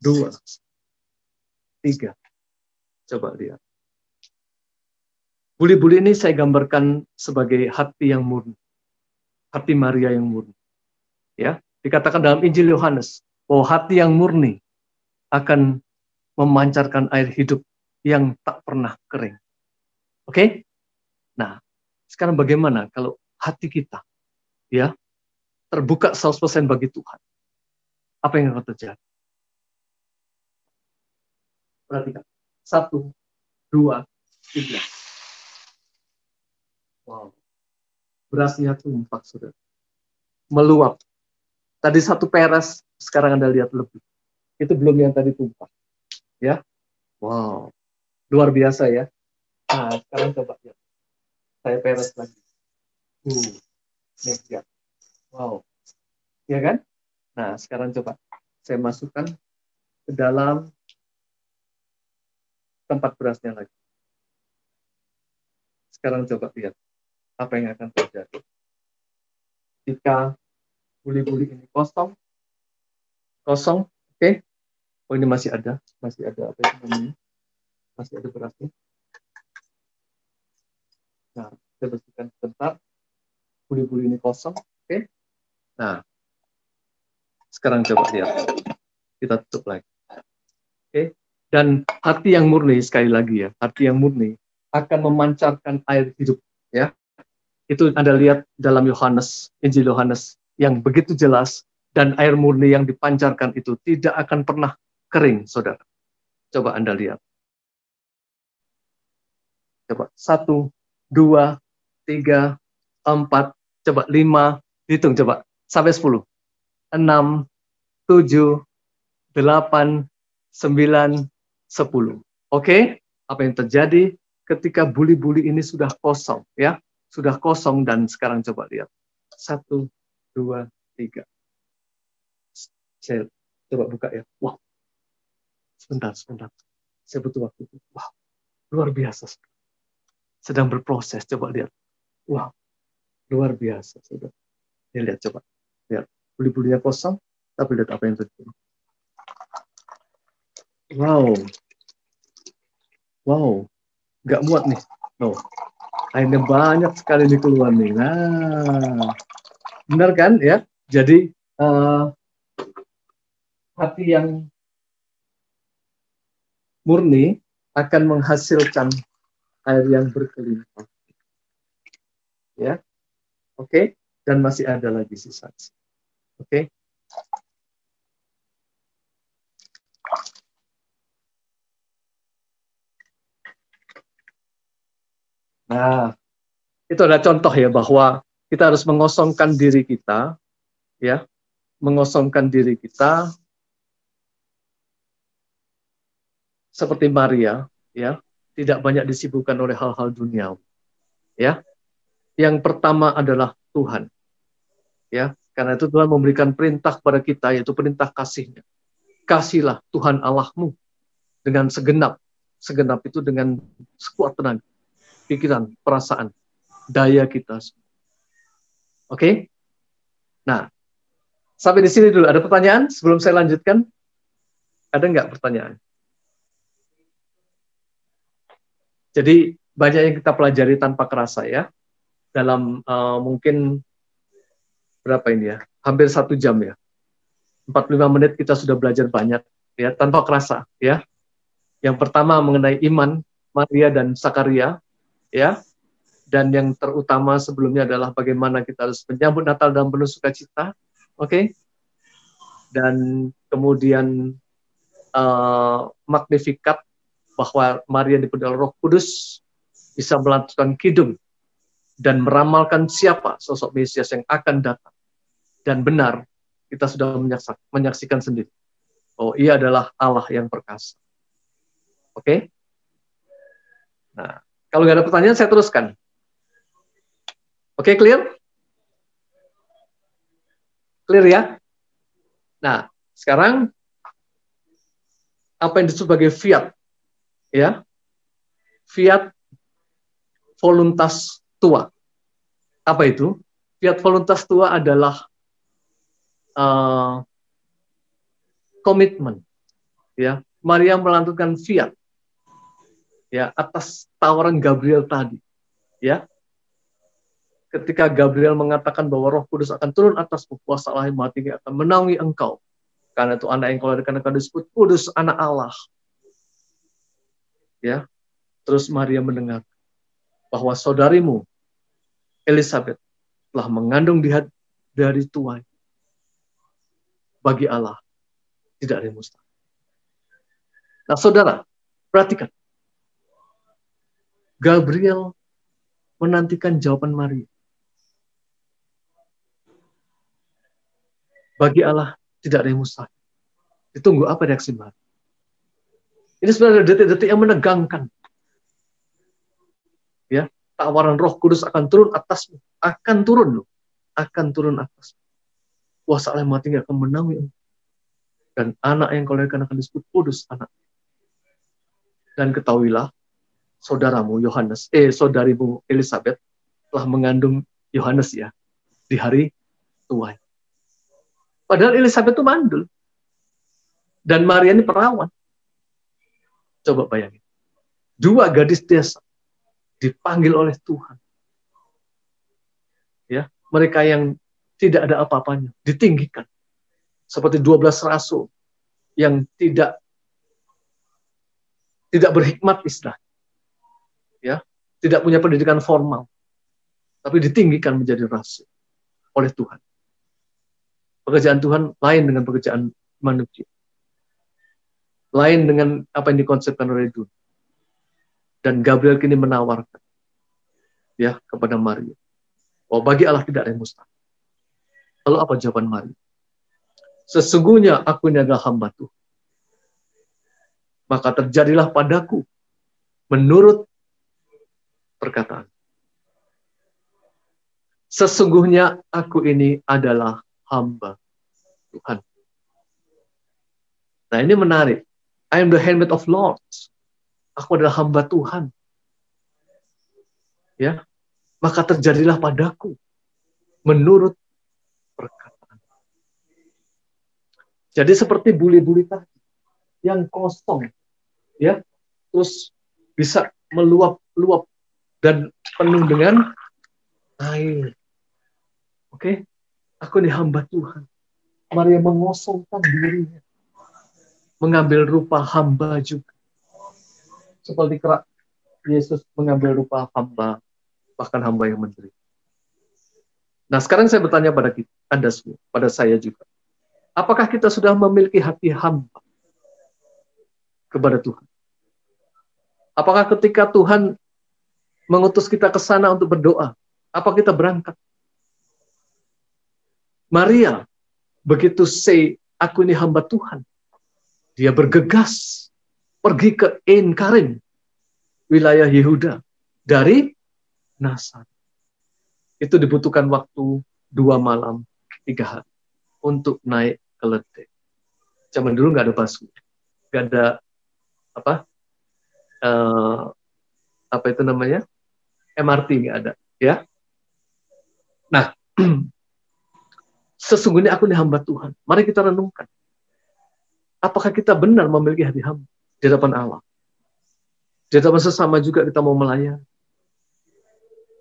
2, 3. Coba lihat. Buli-buli ini saya gambarkan sebagai hati yang murni. Hati Maria yang murni. Ya, dikatakan dalam Injil Yohanes bahwa hati yang murni akan memancarkan air hidup yang tak pernah kering. Oke? Nah, sekarang bagaimana kalau hati kita ya terbuka 100% bagi Tuhan? Apa yang akan terjadi? Perhatikan. 1, 2, 3. Wow. Berasnya tumpah, saudara. Meluap. Tadi 1 peres, sekarang Anda lihat lebih. Itu belum yang tadi tumpah. Ya. Wow. Luar biasa ya. Nah, sekarang coba ya. Saya peres lagi. Nih, ya. Wow. Ya kan? Nah, sekarang coba saya masukkan ke dalam tempat berasnya lagi. Sekarang coba lihat apa yang akan terjadi. Jika buli-buli ini kosong, oke? Oh, ini masih ada apa itu namanya? Masih ada berasnya. Nah, saya bersihkan sebentar. Buli-buli ini kosong, oke? Nah, sekarang coba lihat. Kita tutup lagi. Oke? Dan hati yang murni, sekali lagi ya, hati yang murni akan memancarkan air hidup, ya. Itu Anda lihat dalam Yohanes, Injil Yohanes yang begitu jelas, dan air murni yang dipancarkan itu tidak akan pernah kering, saudara. Coba Anda lihat. Coba 1, 2, 3, 4, coba 5, hitung coba sampai 10. 6, 7, 8, 9, 10. Oke? Apa yang terjadi ketika buli-buli ini sudah kosong, ya? Sudah kosong, dan sekarang coba lihat. 1, 2, 3. Saya coba buka ya. Wow. Sebentar. Saya butuh waktu. Wow. Luar biasa. Sedang berproses. Coba lihat. Wow. Luar biasa. Sudah. Ya, lihat coba. Lihat. Buli-bulinya kosong. Tapi lihat apa yang terjadi. Wow. Nggak muat nih. No. Airnya banyak sekali nih keluar nih. Nah. Benar kan ya? Jadi hati yang murni akan menghasilkan air yang berkelimpah. Ya. Oke, dan masih ada lagi sisa. Oke. Nah, itu ada contoh ya bahwa kita harus mengosongkan diri kita, ya, mengosongkan diri kita seperti Maria, ya, tidak banyak disibukkan oleh hal-hal duniawi, ya. Yang pertama adalah Tuhan, ya, karena itu Tuhan memberikan perintah kepada kita, yaitu perintah kasih-Nya. Kasihilah Tuhan Allahmu dengan segenap itu dengan sekuat tenaga, pikiran, perasaan, daya kita. Oke? Nah, sampai di sini dulu. Ada pertanyaan sebelum saya lanjutkan? Ada nggak pertanyaan? Jadi banyak yang kita pelajari tanpa kerasa ya. Dalam mungkin berapa ini ya? Hampir 1 jam ya. 45 menit kita sudah belajar banyak ya tanpa kerasa ya. Yang pertama mengenai iman Maria dan Sakaria ya. Dan yang terutama sebelumnya adalah bagaimana kita harus menyambut Natal dalam penuh sukacita. Oke? Dan kemudian Magnificat, bahwa Maria dipenuhi Roh Kudus, bisa melantunkan kidung dan meramalkan siapa sosok Mesias yang akan datang. Dan benar, kita sudah menyaksikan sendiri. Oh, ia adalah Allah yang perkasa. Oke? Nah, kalau nggak ada pertanyaan, saya teruskan. Oke, clear? Clear ya? Nah, sekarang apa yang disebut sebagai fiat? ya, fiat voluntas tua. Apa itu? Fiat voluntas tua adalah komitmen, ya. Maria melantunkan fiat, ya, atas tawaran Gabriel tadi, ya. Ketika Gabriel mengatakan bahwa Roh Kudus akan turun atasmu, kuasa Allah yang Maha Tinggi akan menaungi engkau. Karena itu anak yang kau lahirkan akan disebut Kudus, anak Allah. Ya, terus Maria mendengar bahwa saudarimu Elizabeth telah mengandung dari tuai. Bagi Allah tidak ada yang mustahil. Nah, saudara, perhatikan. Gabriel menantikan jawaban Maria. Bagi Allah tidak ada yang mustahil. Ditunggu apa reaksi Maria. Ini sebenarnya detik-detik yang menegangkan. Ya, tawaran Roh Kudus akan turun atasmu, akan turun loh, akan turun atasmu. Kuasa Allah yang Maha Tinggi akan menaungi engkau. Dan anak yang kau lahirkan akan disebut Kudus, anak. Dan ketahuilah, saudarimu Elizabeth telah mengandung Yohanes, ya, di hari tuai. Padahal Elizabeth itu mandul. Dan Maria ini perawan. Coba bayangin. Dua gadis desa dipanggil oleh Tuhan. Ya, mereka yang tidak ada apa-apanya ditinggikan. Seperti 12 rasul yang tidak berhikmat istilahnya. Ya, tidak punya pendidikan formal. Tapi ditinggikan menjadi rasul oleh Tuhan. Pekerjaan Tuhan lain dengan pekerjaan manusia. Lain dengan apa yang dikonsepkan oleh dunia. Dan Gabriel kini menawarkan, ya, kepada Maria. Oh, bagi Allah tidak ada yang mustahil. Lalu apa jawaban Maria? Sesungguhnya aku ini adalah hamba Tuhan. Maka terjadilah padaku menurut perkataan. Sesungguhnya aku ini adalah hamba Tuhan. Nah, ini menarik. I am the handmaid of Lord. Aku adalah hamba Tuhan. Ya, maka terjadilah padaku menurut perkataan. Jadi seperti buli-buli tadi yang kosong, ya, terus bisa meluap-luap dan penuh dengan air. Oke, aku ini hamba Tuhan. Maria mengosongkan dirinya, mengambil rupa hamba juga. Seperti Yesus mengambil rupa hamba, bahkan hamba yang menderita. Nah, sekarang saya bertanya pada Anda semua, pada saya juga. Apakah kita sudah memiliki hati hamba kepada Tuhan? Apakah ketika Tuhan mengutus kita ke sana untuk berdoa, apa kita berangkat? Maria, begitu aku ini hamba Tuhan, dia bergegas pergi ke Ein Karim, wilayah Yehuda, dari Nasaret. Itu dibutuhkan waktu 2 malam, 3 hari untuk naik ke ledeng. Zaman dulu nggak ada busway, nggak ada apa itu namanya, MRT nggak ada, ya. Nah, sesungguhnya aku ini hamba Tuhan. Mari kita renungkan. Apakah kita benar memiliki hati hamba di hadapan Allah? Di hadapan sesama juga kita mau melayani.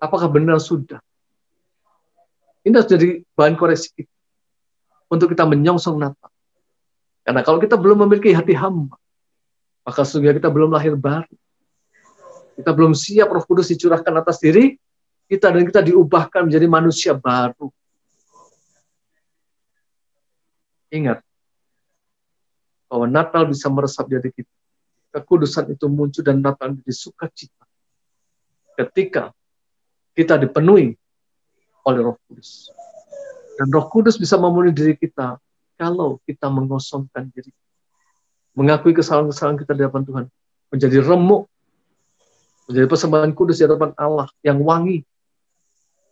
Apakah benar sudah? Ini harus jadi bahan koreksi kita untuk kita menyongsong Natal. Karena kalau kita belum memiliki hati hamba, maka sesungguhnya kita belum lahir baru. Kita belum siap Roh Kudus dicurahkan atas diri kita dan kita diubahkan menjadi manusia baru. Ingat bahwa Natal bisa meresap di hati kita. Kekudusan itu muncul dan Natal menjadi sukacita ketika kita dipenuhi oleh Roh Kudus. Dan Roh Kudus bisa memenuhi diri kita kalau kita mengosongkan diri. Mengakui kesalahan-kesalahan kita di hadapan Tuhan. Menjadi remuk. Menjadi persembahan kudus di hadapan Allah yang wangi.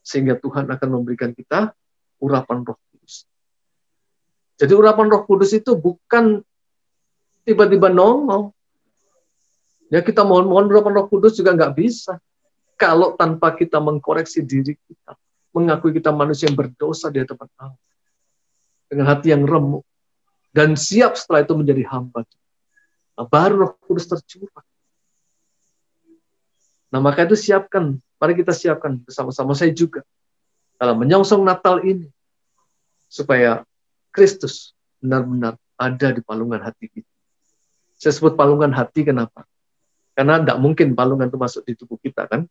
Sehingga Tuhan akan memberikan kita urapan Roh Kudus. Jadi urapan Roh Kudus itu bukan tiba-tiba nongol. Ya kita mohon Roh Kudus juga nggak bisa. Kalau tanpa kita mengkoreksi diri kita, mengakui kita manusia yang berdosa di hadapan Allah, dengan hati yang remuk, dan siap setelah itu menjadi hamba. Nah, baru Roh Kudus tercurah. Nah, maka itu siapkan, mari kita siapkan bersama-sama, saya juga, dalam menyongsong Natal ini, supaya Kristus benar-benar ada di palungan hati kita. Saya sebut palungan hati, kenapa? Karena tidak mungkin palungan itu masuk di tubuh kita, kan?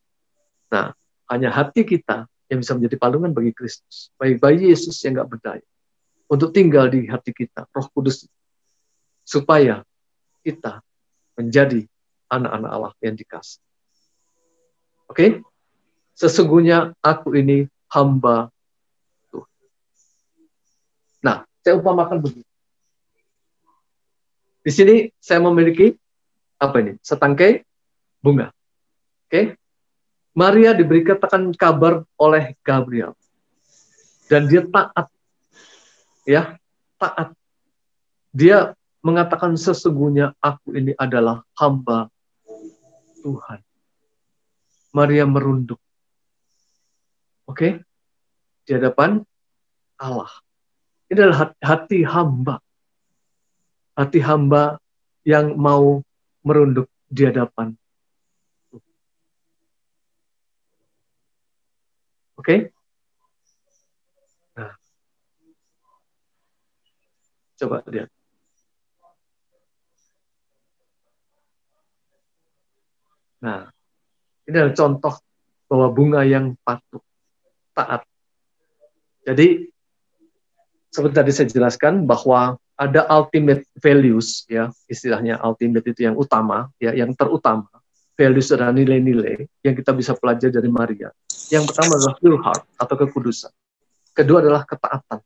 Nah, hanya hati kita yang bisa menjadi palungan bagi Kristus, bagi Yesus yang nggak berdaya, untuk tinggal di hati kita, Roh Kudus, supaya kita menjadi anak-anak Allah yang dikasih. Oke? Sesungguhnya aku ini hamba Tuhan. Nah, saya umpamakan begini. Di sini saya memiliki apa ini? Setangkai bunga. Oke? Maria diberikan kabar oleh Gabriel. Dan dia taat. Ya, taat. Dia mengatakan sesungguhnya aku ini adalah hamba Tuhan. Maria merunduk. Oke? Di hadapan Allah. Ini adalah hati hamba. Hati hamba yang mau merunduk di hadapan. Oke? Nah. Coba lihat. Nah, ini adalah contoh bahwa bunga yang patuh, taat. Jadi, seperti tadi saya jelaskan bahwa ada ultimate values, ya, istilahnya ultimate itu yang utama, ya, yang terutama. Values adalah nilai-nilai yang kita bisa pelajari dari Maria. Yang pertama adalah pure heart atau kekudusan. Kedua adalah ketaatan,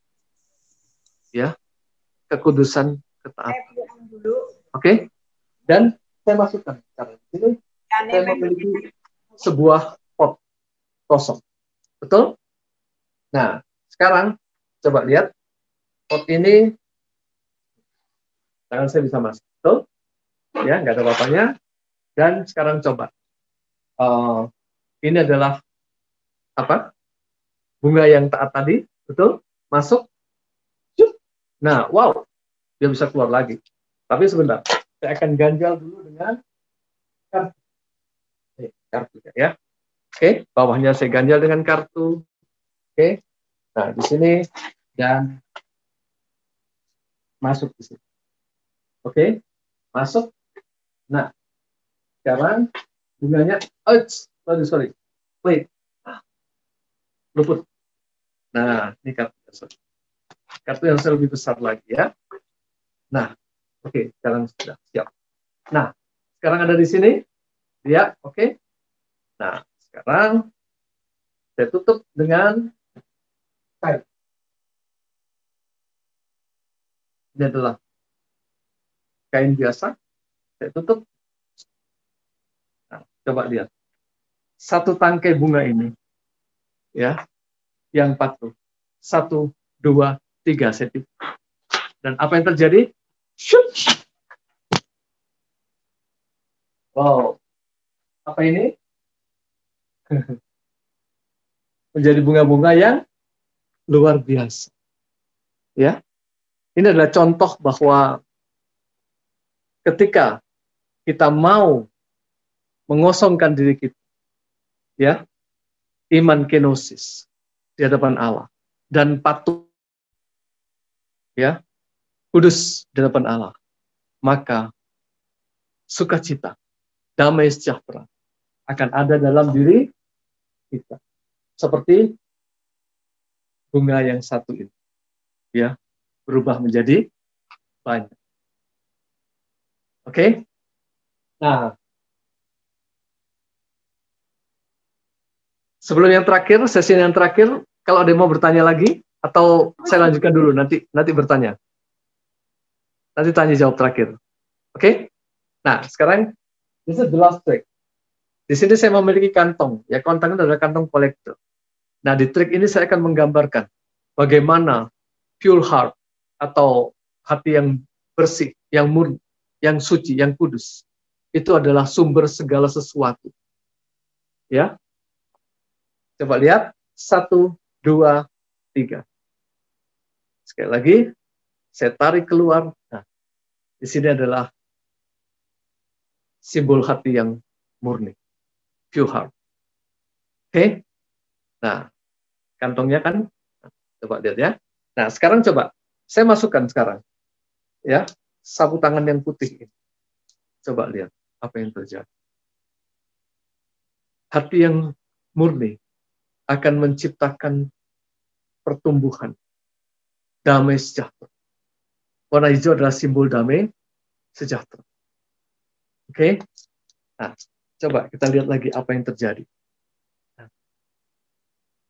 ya, kekudusan, ketaatan. Oke, dan saya masukkan sekarang ini. Saya memiliki sebuah pot kosong, betul? Nah, sekarang coba lihat pot ini, tangan saya bisa masuk, betul? Ya, nggak ada apa-apanya. Dan sekarang coba, ini adalah apa? Bunga yang taat tadi, betul? Masuk. Nah, wow, dia bisa keluar lagi. Tapi sebentar, saya akan ganjal dulu dengan kartu, ya. Oke, bawahnya saya ganjal dengan kartu. Oke, nah di sini dan masuk di sini. Oke, masuk. Nah, sekarang bunganya, sorry, wait, luput. Nah, ini kartu yang lebih besar lagi, ya. Nah, oke, sekarang sudah siap. Nah, sekarang ada di sini, ya, oke. Nah, sekarang saya tutup dengan kain. Ini adalah kain biasa. Saya tutup. Nah, coba lihat. Satu tangkai bunga ini, ya, yang patuh. 1, 2, 3 cm. Dan apa yang terjadi? Wow. Apa ini? Menjadi bunga-bunga yang luar biasa. Ya. Ini adalah contoh bahwa ketika kita mau mengosongkan diri kita, ya, iman kenosis di hadapan Allah dan patuh, ya, kudus di hadapan Allah, maka sukacita, damai sejahtera akan ada dalam diri kita. Seperti bunga yang satu ini, ya, berubah menjadi banyak. Oke? Nah, sebelum yang terakhir, sesi yang terakhir, kalau ada yang mau bertanya lagi, atau saya lanjutkan dulu, nanti bertanya. Nanti tanya jawab terakhir. Oke? Nah, sekarang, this is the last trick. Di sini saya memiliki kantong. Ya, kantong adalah kantong kolektor. Nah, di trik ini saya akan menggambarkan bagaimana pure heart, atau hati yang bersih, yang murni, yang suci, yang kudus, itu adalah sumber segala sesuatu. Ya, coba lihat 1, 2, 3. Sekali lagi, saya tarik keluar. Nah, di sini adalah simbol hati yang murni, pure heart. Oke, nah kantongnya kan, coba lihat ya. Nah sekarang coba saya masukkan sekarang, ya, sapu tangan yang putih ini. Coba lihat apa yang terjadi. Hati yang murni akan menciptakan pertumbuhan damai sejahtera. Warna hijau adalah simbol damai sejahtera. Oke, nah coba kita lihat lagi apa yang terjadi.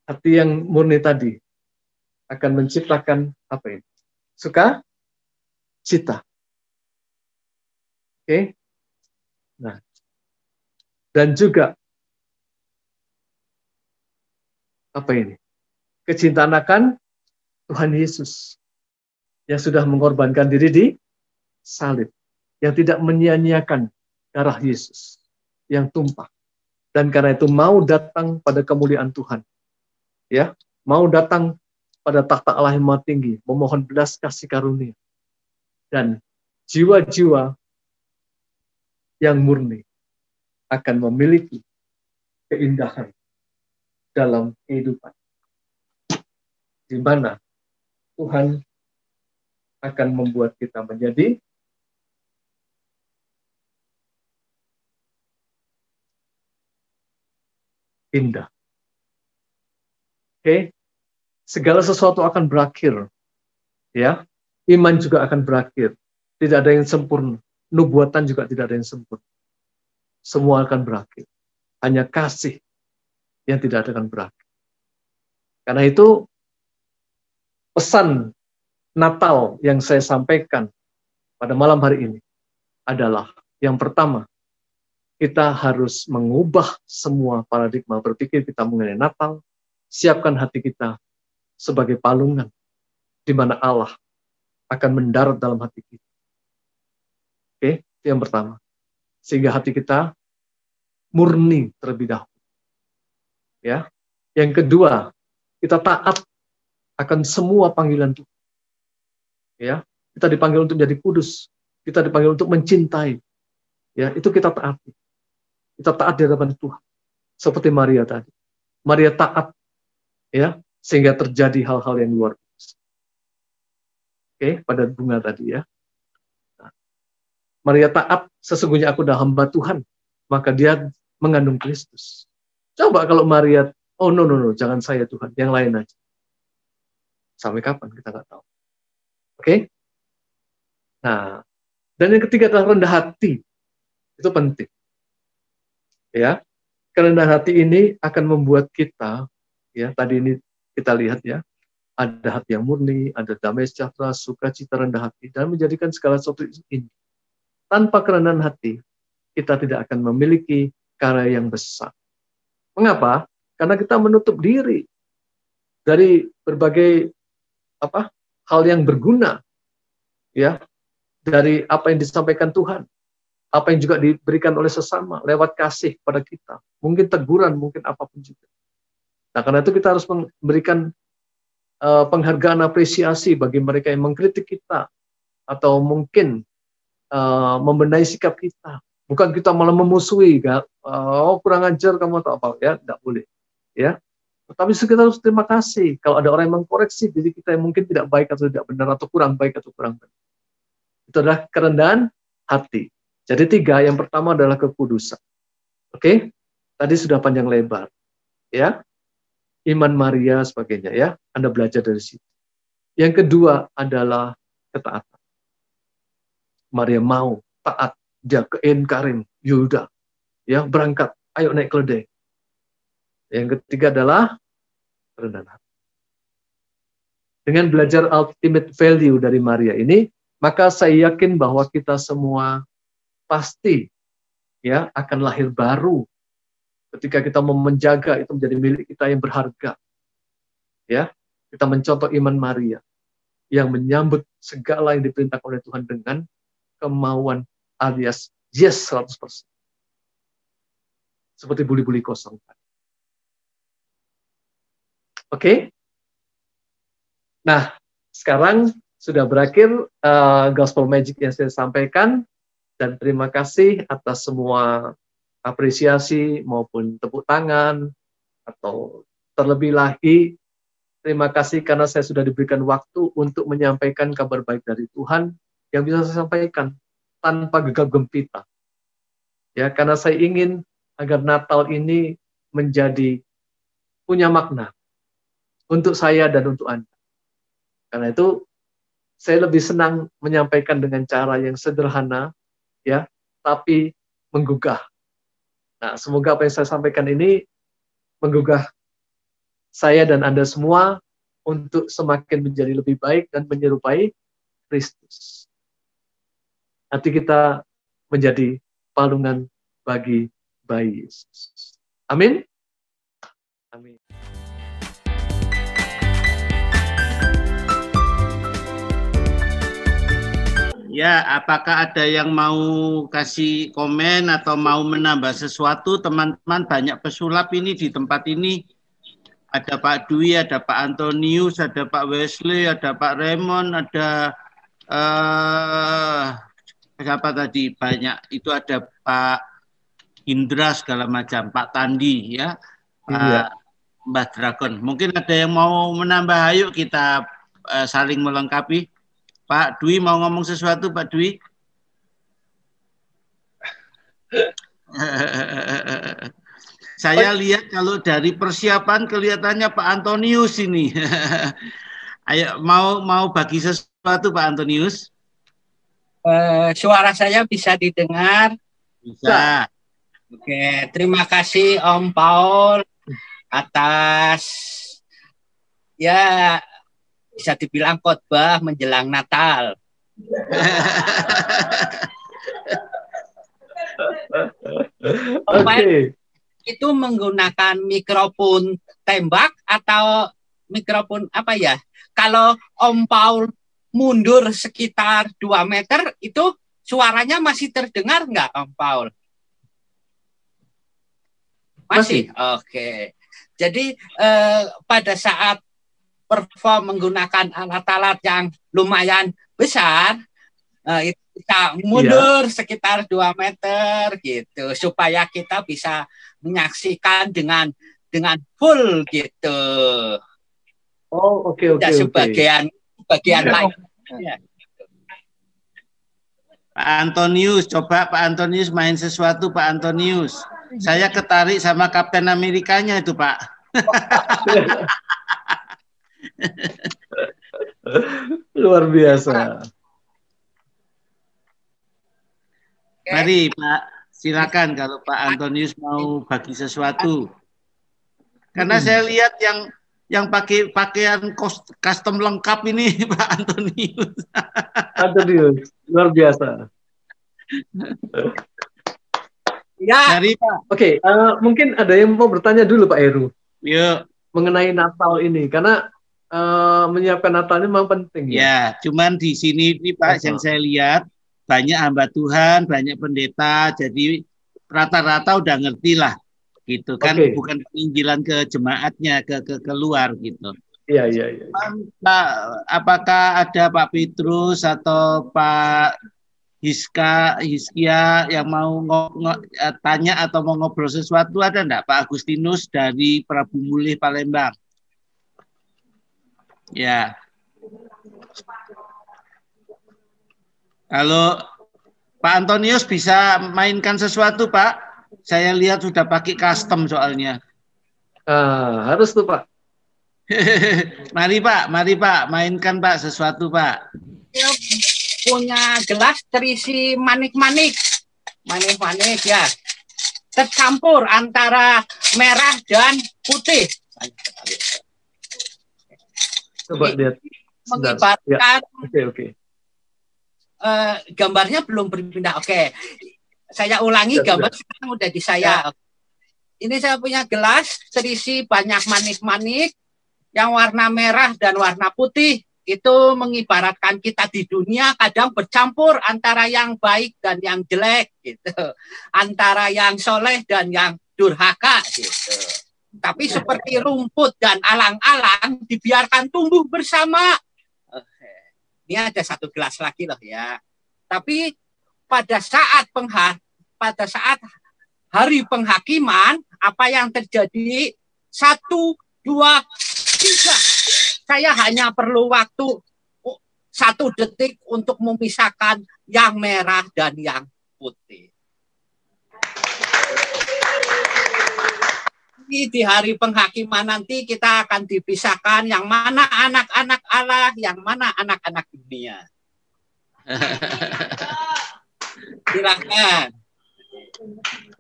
Hati yang murni tadi akan menciptakan apa ini? Suka cita. Oke. Nah, dan juga apa ini? Kecintaan akan Tuhan Yesus yang sudah mengorbankan diri di salib, yang tidak menyia-nyiakan darah Yesus yang tumpah, dan karena itu mau datang pada kemuliaan Tuhan, ya, mau datang pada takhta Allah yang Maha Tinggi, memohon belas kasih karunia, dan jiwa-jiwa yang murni akan memiliki keindahan dalam kehidupan, di mana Tuhan akan membuat kita menjadi indah. Oke, segala sesuatu akan berakhir, ya. Iman juga akan berakhir. Tidak ada yang sempurna. Nubuatan juga tidak ada yang sempurna. Semua akan berakhir. Hanya kasih yang tidak akan berakhir. Karena itu pesan Natal yang saya sampaikan pada malam hari ini adalah yang pertama, kita harus mengubah semua paradigma berpikir kita mengenai Natal, siapkan hati kita sebagai palungan di mana Allah akan mendarat dalam hati kita. Oke, itu yang pertama. Sehingga hati kita murni terlebih dahulu. Ya. Yang kedua, kita taat akan semua panggilan Tuhan. Ya, kita dipanggil untuk menjadi kudus, kita dipanggil untuk mencintai. Ya, itu kita taati. Kita taat di hadapan Tuhan. Seperti Maria tadi. Maria taat, ya, sehingga terjadi hal-hal yang luar biasa. Oke, pada bunga tadi ya. Nah, Maria taat, sesungguhnya aku adalah hamba Tuhan, maka dia mengandung Kristus. Coba kalau Maria, oh no, jangan saya Tuhan, yang lain aja. Sampai kapan kita nggak tahu. Oke? Nah, dan yang ketiga adalah rendah hati. Itu penting. Ya, kerendahan hati ini akan membuat kita, ya, tadi ini kita lihat ya, ada hati yang murni, ada damai sejahtera, sukacita, rendah hati, dan menjadikan segala sesuatu ini. Tanpa kerendahan hati, kita tidak akan memiliki karya yang besar. Mengapa? Karena kita menutup diri dari berbagai hal yang berguna, ya, dari apa yang disampaikan Tuhan, apa yang juga diberikan oleh sesama lewat kasih pada kita, mungkin teguran, mungkin apapun juga. Nah, karena itu kita harus memberikan penghargaan, apresiasi bagi mereka yang mengkritik kita atau mungkin membenahi sikap kita. Bukan kita malah memusuhi, kurang ajar kamu atau apa, ya, tidak boleh, ya. Tapi kita harus terima kasih kalau ada orang yang mengkoreksi diri kita yang mungkin tidak baik atau tidak benar atau kurang baik atau kurang benar. Itu adalah kerendahan hati. Jadi 3, yang pertama adalah kekudusan. Oke, tadi sudah panjang lebar, ya. Iman Maria sebagainya, ya. Anda belajar dari situ. Yang kedua adalah ketaatan. Maria mau taat, dia ke Karim, Yuda, ya, berangkat, ayo naik keledai. Yang ketiga adalah kerendahan hati. Dengan belajar ultimate value dari Maria ini, maka saya yakin bahwa kita semua pasti, ya, akan lahir baru ketika kita mau menjaga itu menjadi milik kita yang berharga. Ya, kita mencontoh iman Maria yang menyambut segala yang diperintahkan oleh Tuhan dengan kemauan alias Yes, 100%. Seperti buli-buli kosong. Oke. Nah, sekarang sudah berakhir Gospel Magic yang saya sampaikan, dan terima kasih atas semua apresiasi maupun tepuk tangan, atau terlebih lagi terima kasih karena saya sudah diberikan waktu untuk menyampaikan kabar baik dari Tuhan yang bisa saya sampaikan tanpa gegap gempita. Ya, karena saya ingin agar Natal ini menjadi punya makna untuk saya dan untuk Anda. Karena itu saya lebih senang menyampaikan dengan cara yang sederhana, ya, tapi menggugah. Nah, semoga apa yang saya sampaikan ini menggugah saya dan Anda semua untuk semakin menjadi lebih baik dan menyerupai Kristus. Nanti kita menjadi palungan bagi bayi Yesus. Amin. Amin. Ya, apakah ada yang mau kasih komen atau mau menambah sesuatu? Teman-teman, banyak pesulap ini di tempat ini. Ada Pak Dwi, ada Pak Antonius, ada Pak Wesley, ada Pak Raymond, ada siapa tadi? Banyak. Itu ada Pak Indra segala macam, Pak Tandi, ya, Pak Mbah Dragon. Mungkin ada yang mau menambah. Ayo kita saling melengkapi. Pak Dwi mau ngomong sesuatu, Pak Dwi? Saya lihat kalau dari persiapan kelihatannya Pak Antonius ini. Ayo mau bagi sesuatu, Pak Antonius? Suara saya bisa didengar? Bisa. Oke, terima kasih Om Paul atas ya bisa dibilang khotbah menjelang Natal. Oke. Itu menggunakan mikrofon tembak atau mikrofon apa ya? Kalau Om Paul mundur sekitar 2 meter, itu suaranya masih terdengar nggak Om Paul? Masih? Oke. Jadi pada saat perform menggunakan alat-alat yang lumayan besar, itu bisa mundur sekitar 2 meter gitu, supaya kita bisa menyaksikan dengan full gitu. Oh, oke. Sebagian lain. Ya. Pak Antonius, coba Pak Antonius main sesuatu, Pak Antonius. Saya ketarik sama Kapten Amerikanya itu, Pak. Luar biasa. Mari Pak, silakan kalau Pak Antonius mau bagi sesuatu. Karena saya lihat yang pakai pakaian custom lengkap ini Pak Antonius. Antonius, luar biasa. Ya. Mari Pak. Oke, mungkin ada yang mau bertanya dulu Pak Heru. Yuk. Mengenai Natal ini, karena menyiapkan Natal ini memang penting. Ya, cuman di sini ini Pak, yang saya lihat banyak hamba Tuhan, banyak pendeta, jadi rata-rata udah ngerti lah, gitu kan, bukan penginjilan ke jemaatnya, ke keluar gitu. Iya. Pak, apakah ada Pak Petrus atau Pak Hiskia yang mau tanya atau mau ngobrol sesuatu, ada enggak? Pak Agustinus dari Prabu Mulih Palembang. Ya. Kalau Pak Antonius bisa mainkan sesuatu, Pak. Saya lihat sudah pakai custom soalnya. Harus tuh, Pak. Mari Pak, mainkan Pak sesuatu, Pak. Dia punya gelas terisi manik-manik ya. Tercampur antara merah dan putih. Coba lihat. Mengibarkan. Ya. Oke. Gambarnya belum berpindah. Oke. Saya ulangi gambar sekarang udah di saya. Ini saya punya gelas terisi banyak manik-manik yang warna merah dan warna putih. itu mengibaratkan kita di dunia kadang bercampur antara yang baik dan yang jelek gitu, antara yang soleh dan yang durhaka gitu. Tapi seperti rumput dan alang-alang dibiarkan tumbuh bersama. Ini ada 1 gelas lagi loh ya. Tapi pada saat hari penghakiman, apa yang terjadi? 1, 2, 3. Saya hanya perlu waktu 1 detik untuk memisahkan yang merah dan yang putih. Di hari penghakiman nanti kita akan dipisahkan yang mana anak-anak Allah, yang mana anak-anak dunia. Silakan.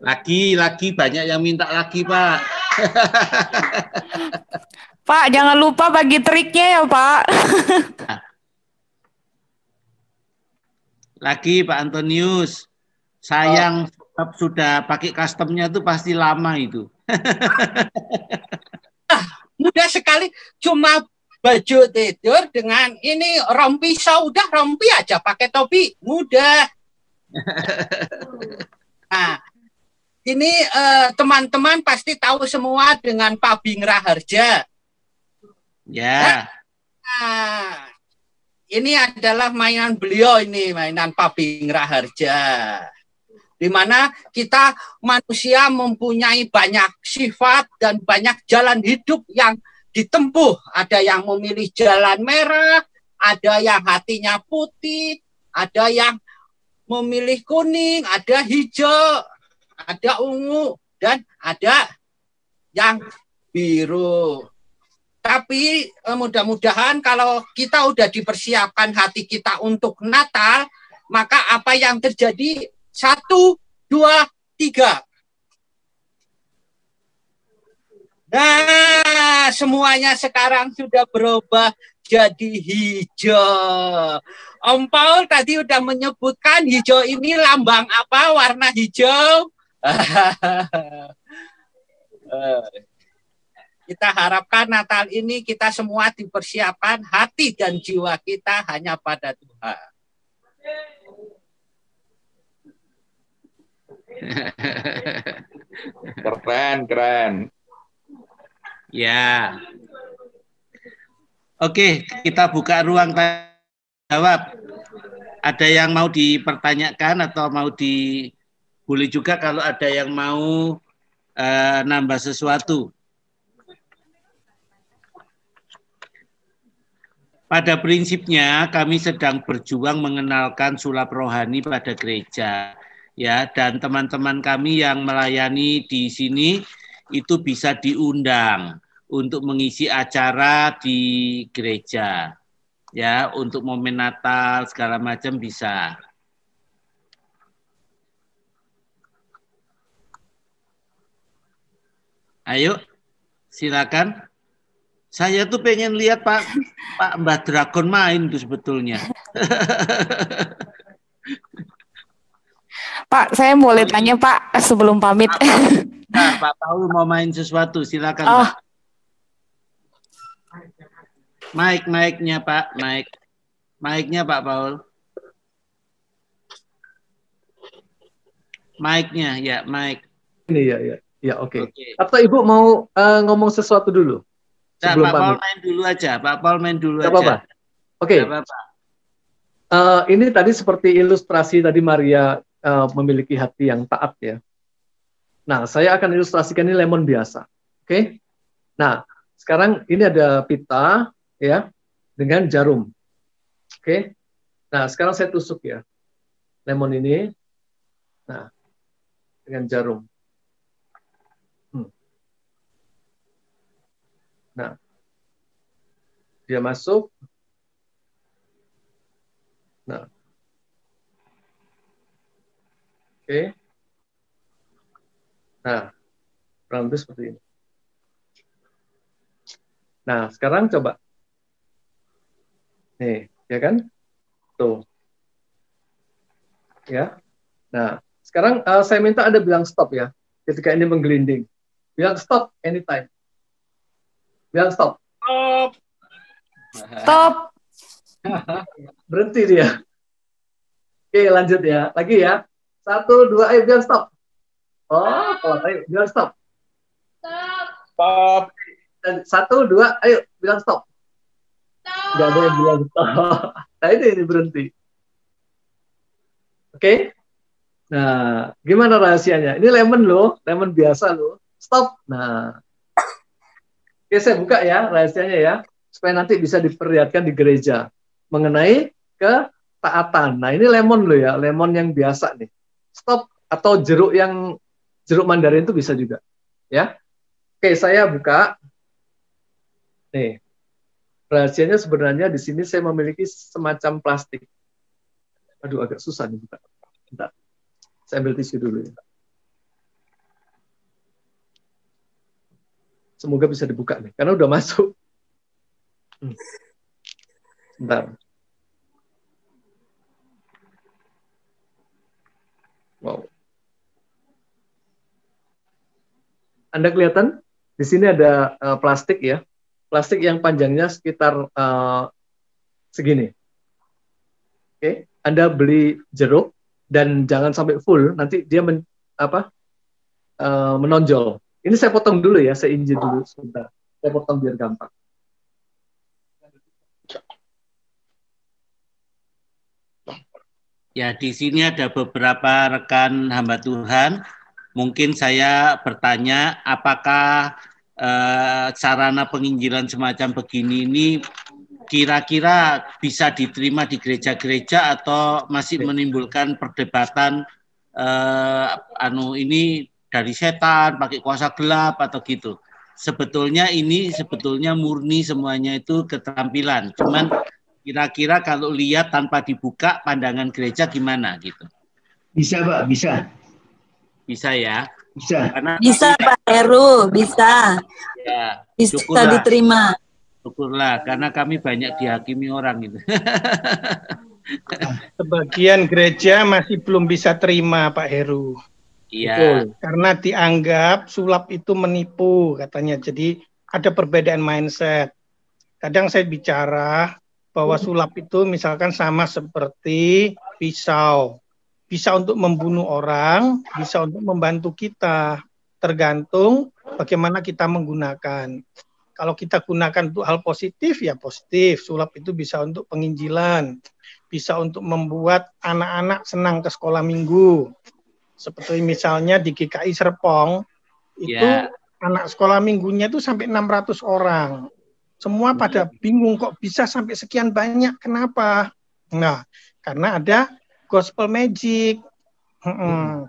Lagi banyak yang minta lagi, Pak. Pak, jangan lupa bagi triknya ya, Pak. Lagi Pak Antonius. Sayang sudah pakai customnya tuh pasti lama itu. Mudah sekali, cuma baju tidur dengan ini rompi, udah rompi aja pakai topi, mudah. Nah, ini teman-teman pasti tahu semua dengan Pak Bing Raharja. Ya. Nah, ini adalah mainan beliau, ini mainan Pak Bing Raharja. Di mana kita manusia mempunyai banyak sifat dan banyak jalan hidup yang ditempuh. Ada yang memilih jalan merah, ada yang hatinya putih, ada yang memilih kuning, ada hijau, ada ungu, dan ada yang biru. Tapi mudah-mudahan kalau kita udah dipersiapkan hati kita untuk Natal, maka apa yang terjadi? 1, 2, 3. Nah, semuanya sekarang sudah berubah jadi hijau. Om Paul tadi udah menyebutkan hijau ini lambang apa? Warna hijau. Kita harapkan Natal ini kita semua dipersiapkan hati dan jiwa kita hanya pada Tuhan. Keren. Ya. Oke, kita buka ruang jawab. Ada yang mau dipertanyakan atau boleh juga kalau ada yang mau nambah sesuatu. Pada prinsipnya kami sedang berjuang mengenalkan sulap rohani pada gereja. Ya, dan teman-teman kami yang melayani di sini itu bisa diundang untuk mengisi acara di gereja. Ya, untuk momen Natal segala macam bisa. Ayo, silakan. Saya tuh pengen lihat Pak Mbah Dragon main tuh sebetulnya. Pak, saya boleh tanya Pak sebelum pamit. Pak Paul mau main sesuatu, silakan Pak. Mic-nya Pak, mic-nya Pak Paul. Mic-nya, ya mic. Ini ya oke. Atau Ibu mau ngomong sesuatu dulu? Nah, Pak Paul main dulu aja, Pak Paul main dulu aja. Apa-apa. Oke. Ini tadi seperti ilustrasi tadi Maria memiliki hati yang taat ya. Nah, saya akan ilustrasikan ini lemon biasa. Oke. Nah, sekarang ini ada pita ya dengan jarum. Oke. Nah, sekarang saya tusuk ya. Lemon ini. Nah, dengan jarum. Nah, dia masuk. Nah, oke. Nah, kurang lebih seperti ini. Nah, sekarang coba. Nih, ya kan? Tuh. Ya. Nah, sekarang saya minta Anda bilang stop ya. Ketika ini menggelinding. Bilang stop anytime. Bilang stop. Stop. Berhenti dia. Oke, lanjut ya. Lagi ya. 1, 2, ayo bilang stop. Oh, ayo bilang stop. Stop. 1, 2, ayo bilang stop. Nggak ada yang bilang stop. Nah, ini berhenti. Oke. Nah, gimana rahasianya? Ini lemon loh, lemon biasa loh. Stop. Nah, oke, saya buka ya rahasianya ya, supaya nanti bisa diperlihatkan di gereja mengenai ketaatan. Nah, ini lemon loh ya, lemon yang biasa nih. Stop, atau jeruk mandarin itu bisa juga. Ya. Oke, saya buka. Nih. Rahasianya sebenarnya di sini saya memiliki semacam plastik. Aduh, agak susah nih buka. Bentar. Saya ambil tisu dulu ya. Semoga bisa dibuka nih, karena udah masuk. Bentar. Wow. Anda kelihatan? Di sini ada plastik ya. Plastik yang panjangnya sekitar segini. Oke, Anda beli jeruk dan jangan sampai full, nanti dia menonjol. Ini saya potong dulu ya, saya injek dulu sebentar. Saya potong biar gampang. Ya, di sini ada beberapa rekan hamba Tuhan. Mungkin saya bertanya, apakah sarana penginjilan semacam begini ini kira-kira bisa diterima di gereja-gereja atau masih menimbulkan perdebatan ini dari setan, pakai kuasa gelap atau gitu. Sebetulnya murni semuanya itu keterampilan. Cuman kira-kira kalau lihat tanpa dibuka pandangan gereja gimana gitu. Bisa, Pak, bisa. Bisa ya? Bisa. Karena bisa, Pak Heru, bisa. Ya, bisa syukurlah. Diterima. Syukurlah, karena kami banyak dihakimi orang gitu. Sebagian gereja masih belum bisa terima, Pak Heru. Iya. Karena dianggap sulap itu menipu katanya. Jadi ada perbedaan mindset. Kadang saya bicara bahwa sulap itu misalkan sama seperti pisau. Bisa untuk membunuh orang, bisa untuk membantu kita. Tergantung bagaimana kita menggunakan. Kalau kita gunakan untuk hal positif, ya positif. Sulap itu bisa untuk penginjilan. Bisa untuk membuat anak-anak senang ke sekolah minggu. Seperti misalnya di GKI Serpong, itu anak sekolah minggunya itu sampai 600 orang. Semua pada bingung kok bisa sampai sekian banyak, kenapa? Nah, karena ada Gospel Magic.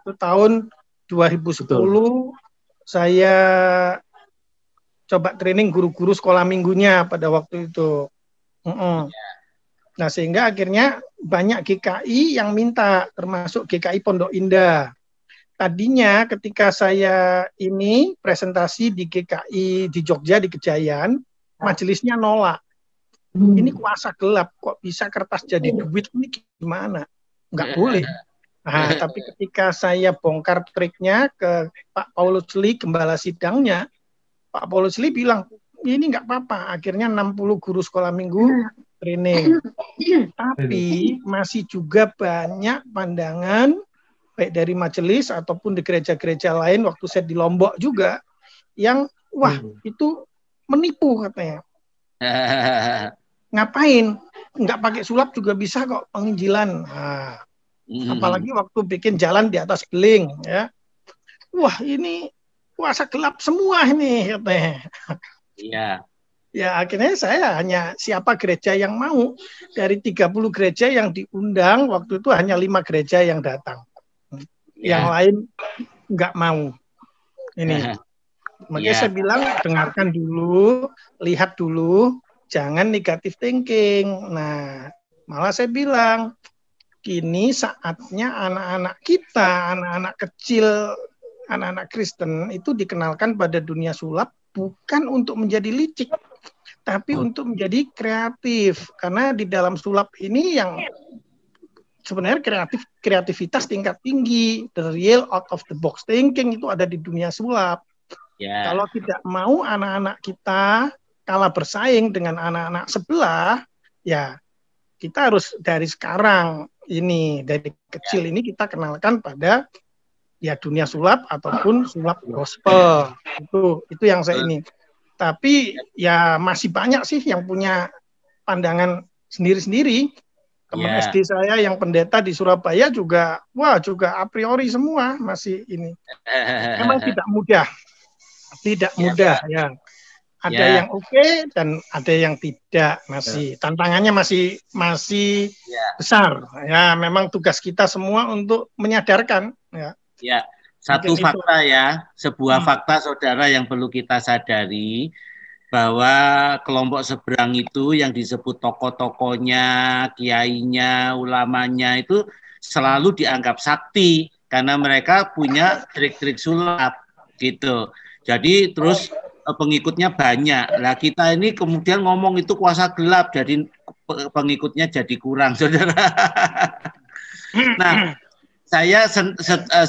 Itu tahun 2010 saya coba training guru-guru sekolah minggunya pada waktu itu. Nah, sehingga akhirnya banyak GKI yang minta, termasuk GKI Pondok Indah. Tadinya ketika saya ini presentasi di GKI di Jogja di Kejayan, majelisnya nolak. Ini kuasa gelap, kok bisa kertas jadi duit, ini gimana? Nggak boleh. Nah, tapi ketika saya bongkar triknya ke Pak Paulus Lee, gembala sidangnya, Pak Paulus Lee bilang, ini nggak apa-apa. Akhirnya 60 guru sekolah minggu training. Tapi masih juga banyak pandangan, baik dari majelis ataupun di gereja-gereja lain, waktu saya di Lombok juga, yang, wah, itu menipu katanya. Ngapain? Nggak pakai sulap juga bisa kok penginjilan. Nah, apalagi waktu bikin jalan di atas beling, ya. Wah, ini kuasa gelap semua ini, katanya. Iya. Ya, akhirnya saya hanya siapa gereja yang mau. Dari 30 gereja yang diundang, waktu itu hanya 5 gereja yang datang. Yang lain nggak mau. Ini. Makanya saya bilang, dengarkan dulu, lihat dulu, jangan negatif thinking. Nah, malah saya bilang, kini saatnya anak-anak kita, anak-anak kecil, anak-anak Kristen itu dikenalkan pada dunia sulap bukan untuk menjadi licik, tapi untuk menjadi kreatif. Karena di dalam sulap ini yang sebenarnya kreativitas tingkat tinggi, the real out of the box thinking itu ada di dunia sulap. Kalau tidak mau anak-anak kita kalah bersaing dengan anak-anak sebelah, ya kita harus dari sekarang ini, dari kecil ini kita kenalkan pada ya dunia sulap ataupun sulap gospel. Itu yang saya ini. Tapi ya masih banyak sih yang punya pandangan sendiri-sendiri. Teman SD saya yang pendeta di Surabaya juga, juga a priori semua masih ini. Memang tidak mudah ya. Ada yang oke dan ada yang tidak, masih tantangannya masih besar. Ya, memang tugas kita semua untuk menyadarkan. Ya, satu fakta ya, sebuah fakta saudara yang perlu kita sadari, bahwa kelompok seberang itu yang disebut tokoh-tokohnya, kiainya, ulamanya itu selalu dianggap sakti karena mereka punya trik-trik sulap gitu. Jadi terus pengikutnya banyak. Lah kita ini kemudian ngomong itu kuasa gelap, jadi pengikutnya jadi kurang, saudara. Nah, saya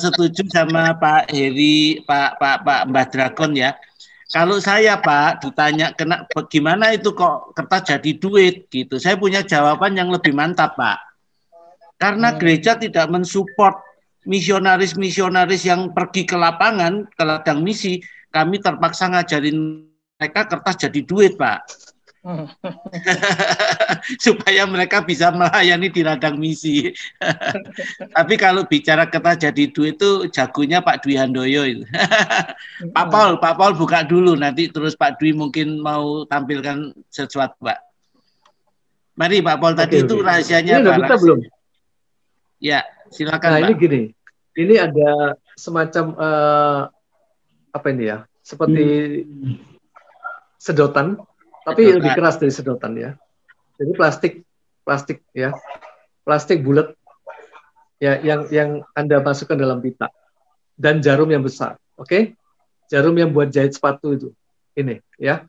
setuju sama Pak Heri, Pak Mbah Dragon ya. Kalau saya Pak ditanya gimana itu kok kertas jadi duit gitu, saya punya jawaban yang lebih mantap Pak. Karena gereja tidak mensupport misionaris-misionaris yang pergi ke lapangan, ke ladang misi, kami terpaksa ngajarin mereka kertas jadi duit Pak. Supaya mereka bisa melayani di ladang misi. Tapi kalau bicara kertas jadi duit itu jagonya Pak Dwi Handoyo itu. Pak Paul buka dulu, nanti terus Pak Dwi mungkin mau tampilkan sesuatu Pak. Mari Pak Paul, tadi itu rahasianya ini apa? Kita belum. Ya, silakan Nah Pak. Ini gini, ini ada semacam apa ini ya? Seperti sedotan. Tapi lebih keras dari sedotan ya. Jadi plastik ya, plastik bulat ya, yang Anda masukkan dalam pita dan jarum yang besar, oke? Jarum yang buat jahit sepatu itu, ini ya.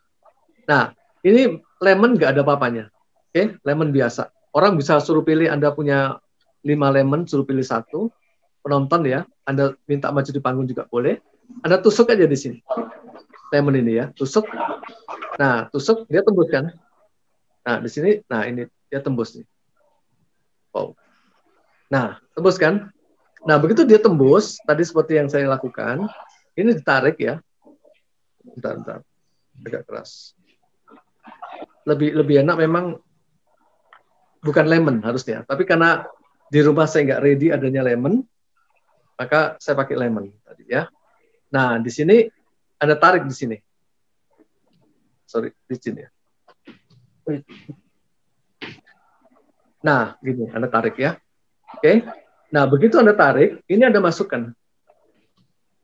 Nah, ini lemon nggak ada apa-apanya, oke? Lemon biasa. Orang bisa suruh pilih, Anda punya 5 lemon, suruh pilih 1. Penonton ya, Anda minta maju di panggung juga boleh. Anda tusuk aja di sini. Lemon ini ya, tusuk. Nah, tusuk dia tembus kan? Nah, di sini, nah ini dia tembus nih. Wow. Nah, tembus kan? Nah, begitu dia tembus, tadi seperti yang saya lakukan, ini ditarik ya. Bentar. Agak keras. Lebih enak memang bukan lemon harusnya, tapi karena di rumah saya nggak ready adanya lemon, maka saya pakai lemon tadi ya. Nah, di sini Anda tarik di sini. Sorry, di sini ya. Nah, gini, Anda tarik ya. Oke. Nah, begitu Anda tarik, ini Anda masukkan.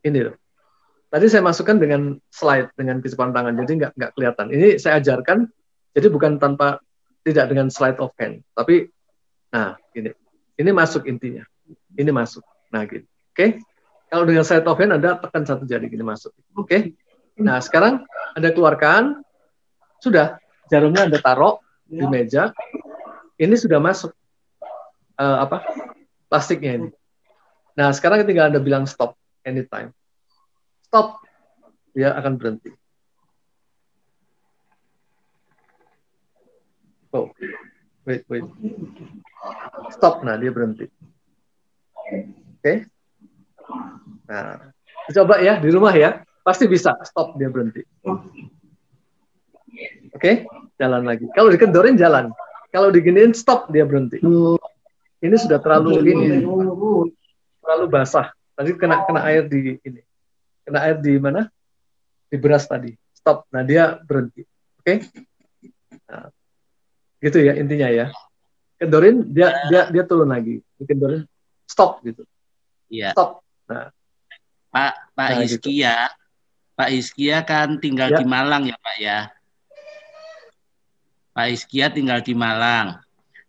Ini loh. Tadi saya masukkan dengan slide, dengan kecepatan tangan, jadi nggak kelihatan. Ini saya ajarkan, jadi bukan tidak dengan slide of hand, tapi, nah, gini. Ini masuk intinya. Ini masuk. Nah, gini. Oke. Kalau dengan slide of hand, Anda tekan satu jari, gini masuk. Oke. Nah, sekarang Anda keluarkan. Sudah, jarumnya Anda taruh di meja, ini sudah masuk plastiknya ini. Nah, sekarang tinggal Anda bilang stop, anytime. Stop, dia akan berhenti. Oh, wait. Stop, nah dia berhenti. Oke. Nah, coba ya di rumah ya, pasti bisa stop, dia berhenti. Oke, jalan lagi. Kalau dikendorin jalan. Kalau diginiin stop, dia berhenti. Ini sudah terlalu basah. Tadi kena air di ini. Kena air di mana? Di beras tadi. Stop. Nah, dia berhenti. Oke? Nah, gitu ya intinya ya. Kendorin dia turun lagi. Kendorin stop gitu. Iya. Stop. Nah, Pak Hizkia. Gitu. Pak Hizkia kan tinggal di Malang ya, Pak ya. Pak Hizkia tinggal di Malang.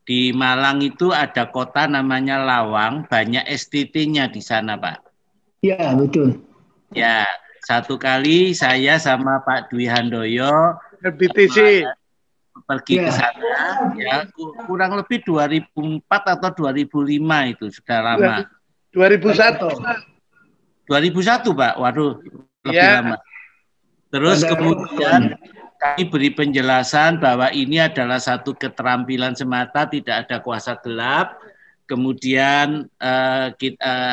Di Malang itu ada kota namanya Lawang, banyak STT-nya di sana, Pak. Iya, betul. Ya, satu kali saya sama Pak Dwi Handoyo BTC pergi ke sana, ya kurang lebih 2004 atau 2005 itu, sudah lama. 2001. 2001, Pak. Waduh, lebih lama. Terus kemudian kami beri penjelasan bahwa ini adalah satu keterampilan semata, tidak ada kuasa gelap. Kemudian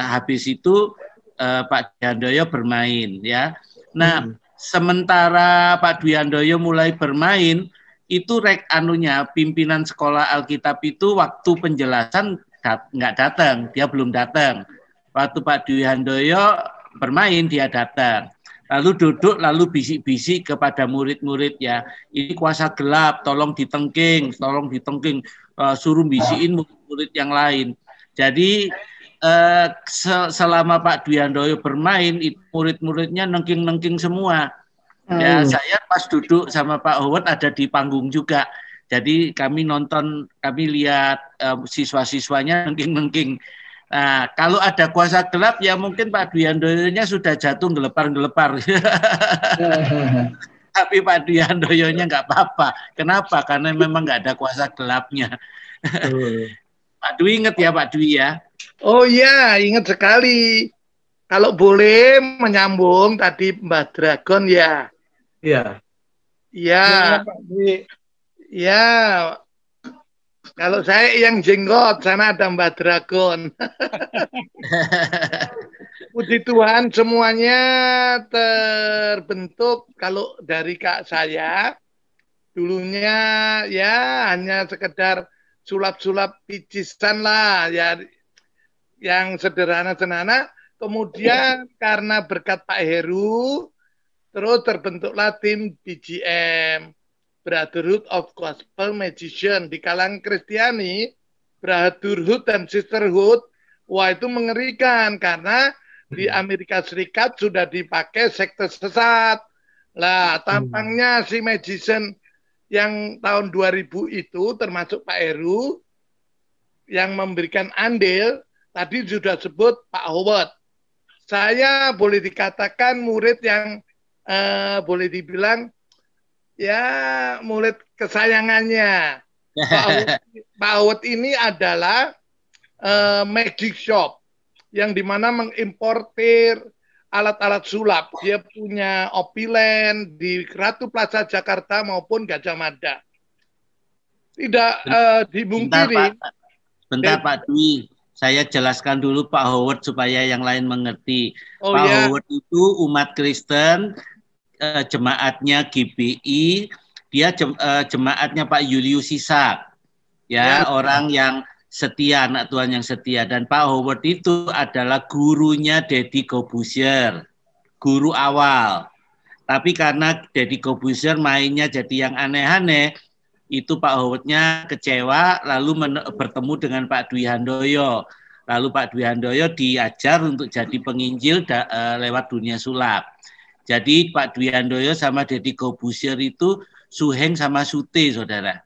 habis itu Pak Dwi Handoyo bermain, ya. Nah, sementara Pak Dwi Handoyo mulai bermain, itu pimpinan sekolah Alkitab itu waktu penjelasan nggak datang, dia belum datang. Waktu Pak Dwi Handoyo bermain, dia datang. Lalu duduk, lalu bisik-bisik kepada murid-murid, ya, ini kuasa gelap, tolong ditengking, suruh bisikin murid-murid yang lain. Jadi selama Pak Dwi Handoyo bermain, murid-muridnya nengking-nengking semua. Ya, saya pas duduk sama Pak Howard ada di panggung juga. Jadi kami lihat siswa-siswanya nengking-nengking. Nah, kalau ada kuasa gelap ya mungkin Pak Dwi Handoyo-nya sudah jatuh gelepar-gelepar. Tapi Pak Dwi Handoyo-nya nggak apa-apa. Kenapa? Karena memang nggak ada kuasa gelapnya. Pak Dwi ingat ya Pak Dwi ya? Oh iya, ingat sekali. Kalau boleh menyambung tadi Mbak Dragon ya. Iya. Iya. Ya. Kalau saya yang jenggot, sana ada Mbak Dragon. Puji Tuhan semuanya terbentuk. Kalau dari kak saya, dulunya ya hanya sekedar sulap-sulap picisan lah, ya yang sederhana-sederhana. Kemudian karena berkat Pak Heru, terus terbentuklah tim BGM. Brotherhood of Gospel Magician. Di kalangan Kristiani, Brotherhood dan Sisterhood, wah itu mengerikan karena di Amerika Serikat sudah dipakai sekte sesat. Lah, tampangnya si magician yang tahun 2000 itu termasuk Pak Heru yang memberikan andil, tadi sudah sebut Pak Howard. Saya boleh dikatakan murid yang boleh dibilang ya murid kesayangannya. Pak Howard ini adalah magic shop yang dimana mengimportir alat-alat sulap. Dia punya Opiland di Ratu Plaza Jakarta maupun Gajah Mada. Tidak dimungkiri. Bentar Pak Dwi, saya jelaskan dulu Pak Howard supaya yang lain mengerti. Pak Howard itu umat Kristen, jemaatnya GBI, dia jemaatnya Pak Julius Sisak, ya, orang yang setia, anak Tuhan yang setia. Dan Pak Howard itu adalah gurunya Deddy Corbuzier, guru awal. Tapi karena Deddy Corbuzier mainnya jadi yang aneh-aneh, itu Pak Howard-nya kecewa, lalu bertemu dengan Pak Dwi Handoyo. Lalu Pak Dwi Handoyo diajar untuk jadi penginjil lewat dunia sulap. Jadi Pak Dwi Handoyo sama Deddy Corbuzier itu suheng sama sute, saudara.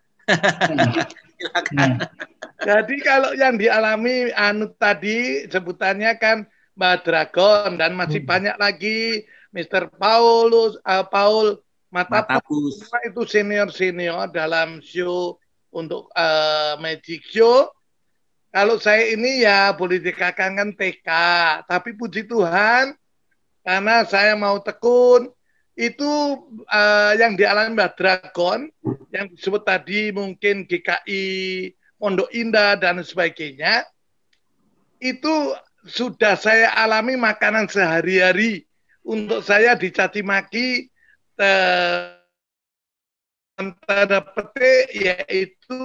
Jadi kalau yang dialami tadi sebutannya kan Mbak Dragon dan masih banyak lagi Mr. Paul Matapus. Itu senior dalam show untuk Magic Show. Kalau saya ini ya boleh dikatakan TK, tapi puji Tuhan karena saya mau tekun, itu yang dialami Mbak Dragon, yang disebut tadi mungkin GKI, Pondok Indah, dan sebagainya, itu sudah saya alami makanan sehari-hari. Untuk saya dicaci maki, tanda petik, yaitu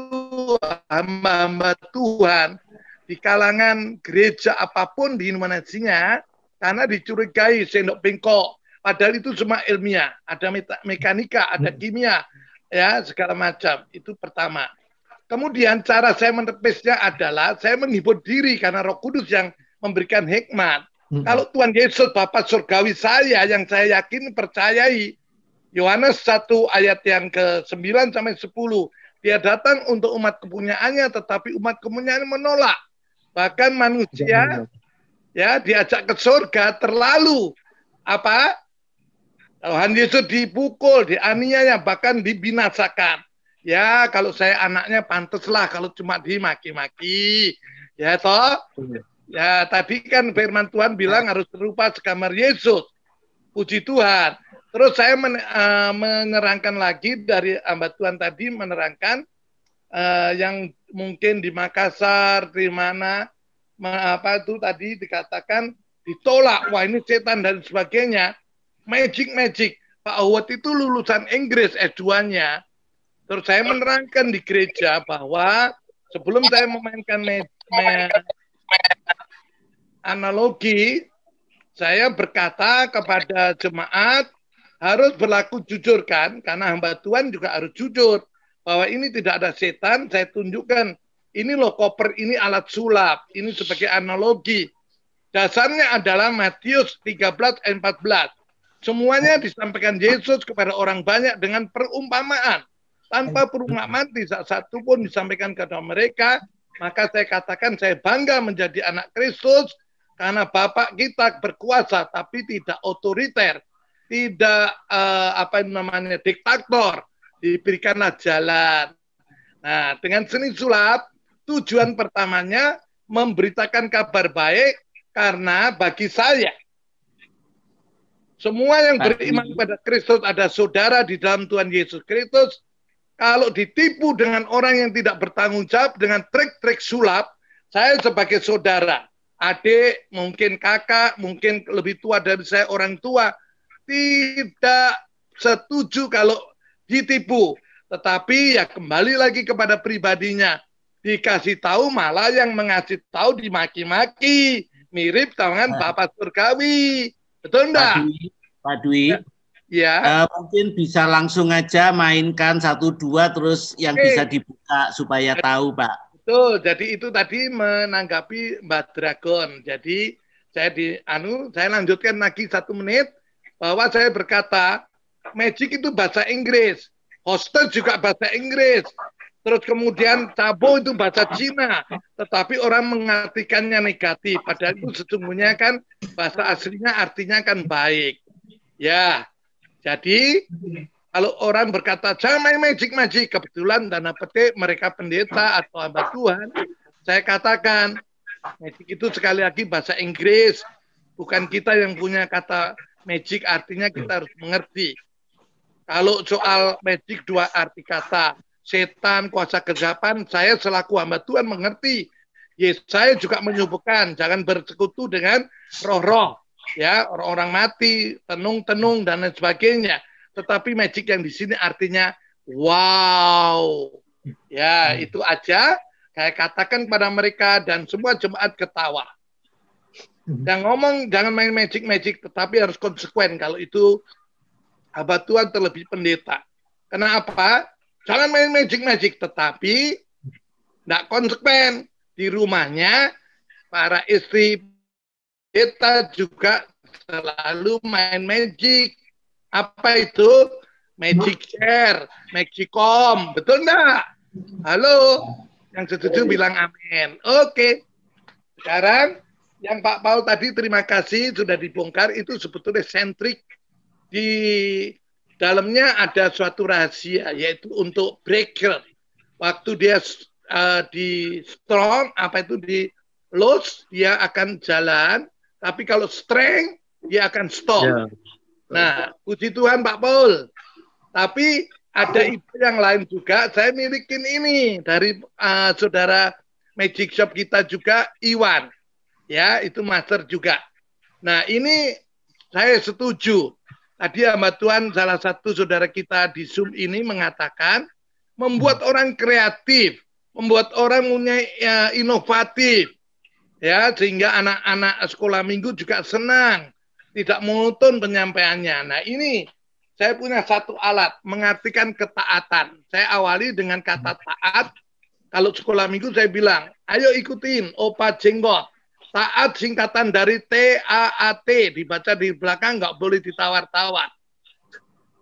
hamba-hamba Tuhan di kalangan gereja apapun di Indonesia, karena dicurigai sendok bengkok, padahal itu semua ilmiah, ada mekanika, ada kimia, ya segala macam. Itu pertama. Kemudian cara saya menepisnya adalah saya menghibur diri karena Roh Kudus yang memberikan hikmat. Kalau Tuhan Yesus Bapa surgawi saya yang saya yakin percayai, Yohanes 1 ayat yang ke-9 sampai 10, dia datang untuk umat kepunyaannya, tetapi umat kepunyaannya menolak. Bahkan manusia ya diajak ke surga terlalu Tuhan Yesus dipukul, dianiaya, bahkan dibinasakan. Ya kalau saya anaknya pantaslah kalau cuma dimaki-maki, ya toh. Ya tadi kan firman Tuhan bilang harus serupa segambar Yesus. Puji Tuhan. Terus saya menerangkan lagi dari hamba Tuhan tadi, menerangkan yang mungkin di Makassar, di mana apa itu tadi dikatakan ditolak, wah ini setan dan sebagainya. Magic. Pak Ahwat itu lulusan Inggris S2-nya. Terus saya menerangkan di gereja bahwa sebelum saya memainkan analogi, saya berkata kepada jemaat harus berlaku jujur kan, karena hamba Tuhan juga harus jujur bahwa ini tidak ada setan. Saya tunjukkan ini loh koper, ini alat sulap, ini sebagai analogi. Dasarnya adalah Matius 13 ayat 14. Semuanya disampaikan Yesus kepada orang banyak dengan perumpamaan. Tanpa perumpamaan tidak satu pun disampaikan kepada mereka. Maka saya katakan saya bangga menjadi anak Kristus karena Bapak kita berkuasa tapi tidak otoriter, tidak diktator, diberikanlah jalan. Nah, dengan seni sulap tujuan pertamanya memberitakan kabar baik karena bagi saya semua yang beriman pada Kristus ada saudara di dalam Tuhan Yesus Kristus. Kalau ditipu dengan orang yang tidak bertanggung jawab dengan trik-trik sulap, saya sebagai saudara, adik, mungkin kakak, mungkin lebih tua dari saya orang tua, tidak setuju kalau ditipu. Tetapi ya kembali lagi kepada pribadinya. Dikasih tahu malah yang mengasih tahu dimaki-maki. Mirip dengan Bapak Surgawi. Betul enggak? Pak Dwi. Ya. Mungkin bisa langsung aja mainkan 1-2 terus yang bisa dibuka supaya tahu, Pak. Betul. Jadi itu tadi menanggapi Mbak Dragon. Jadi saya lanjutkan lagi 1 menit bahwa saya berkata magic itu bahasa Inggris, hostel juga bahasa Inggris, terus kemudian cabo itu bahasa Cina, tetapi orang mengartikannya negatif. Padahal itu sesungguhnya kan bahasa aslinya artinya kan baik. Ya. Jadi kalau orang berkata jangan main magic, kebetulan tanda petik mereka pendeta atau hamba Tuhan, saya katakan magic itu sekali lagi bahasa Inggris, bukan kita yang punya kata magic, artinya kita harus mengerti. Kalau soal magic 2 arti kata, setan, kuasa kegelapan, saya selaku hamba Tuhan mengerti. Yes, saya juga menyubuhkan jangan bersekutu dengan roh-roh. Ya, orang-orang mati, tenung-tenung dan lain sebagainya. Tetapi magic yang di sini artinya wow. Ya, itu aja saya katakan pada mereka dan semua jemaat ketawa. Yang ngomong jangan main magic, tetapi harus konsekuen kalau itu hamba Tuhan terlebih pendeta. Kenapa? Jangan main magic, tetapi tidak konsekuen. Di rumahnya para istri kita juga selalu main magic. Apa itu? Magic share, magicom. Betul enggak? Halo? Yang setuju bilang amin. Oke. Sekarang yang Pak Paul tadi terima kasih sudah dibongkar itu sebetulnya sentrik. Di dalamnya ada suatu rahasia yaitu untuk breaker. Waktu dia di strong, apa itu di loose, dia akan jalan. Tapi kalau strength, dia akan stop. Yeah. Nah, puji Tuhan Pak Paul. Tapi ada ibu yang lain juga. Saya milikin ini dari saudara Magic Shop kita juga, Iwan. Ya, itu master juga. Nah, ini saya setuju. Tadi hamba Tuhan salah satu saudara kita di Zoom ini mengatakan membuat orang kreatif, membuat orang punya inovatif. Ya, sehingga anak-anak sekolah minggu juga senang, tidak monoton penyampaiannya. Nah, ini saya punya satu alat mengartikan ketaatan. Saya awali dengan kata taat. Kalau sekolah minggu saya bilang, ayo ikutin Opa Jenggot. Taat singkatan dari TAAT, dibaca di belakang nggak boleh ditawar-tawar.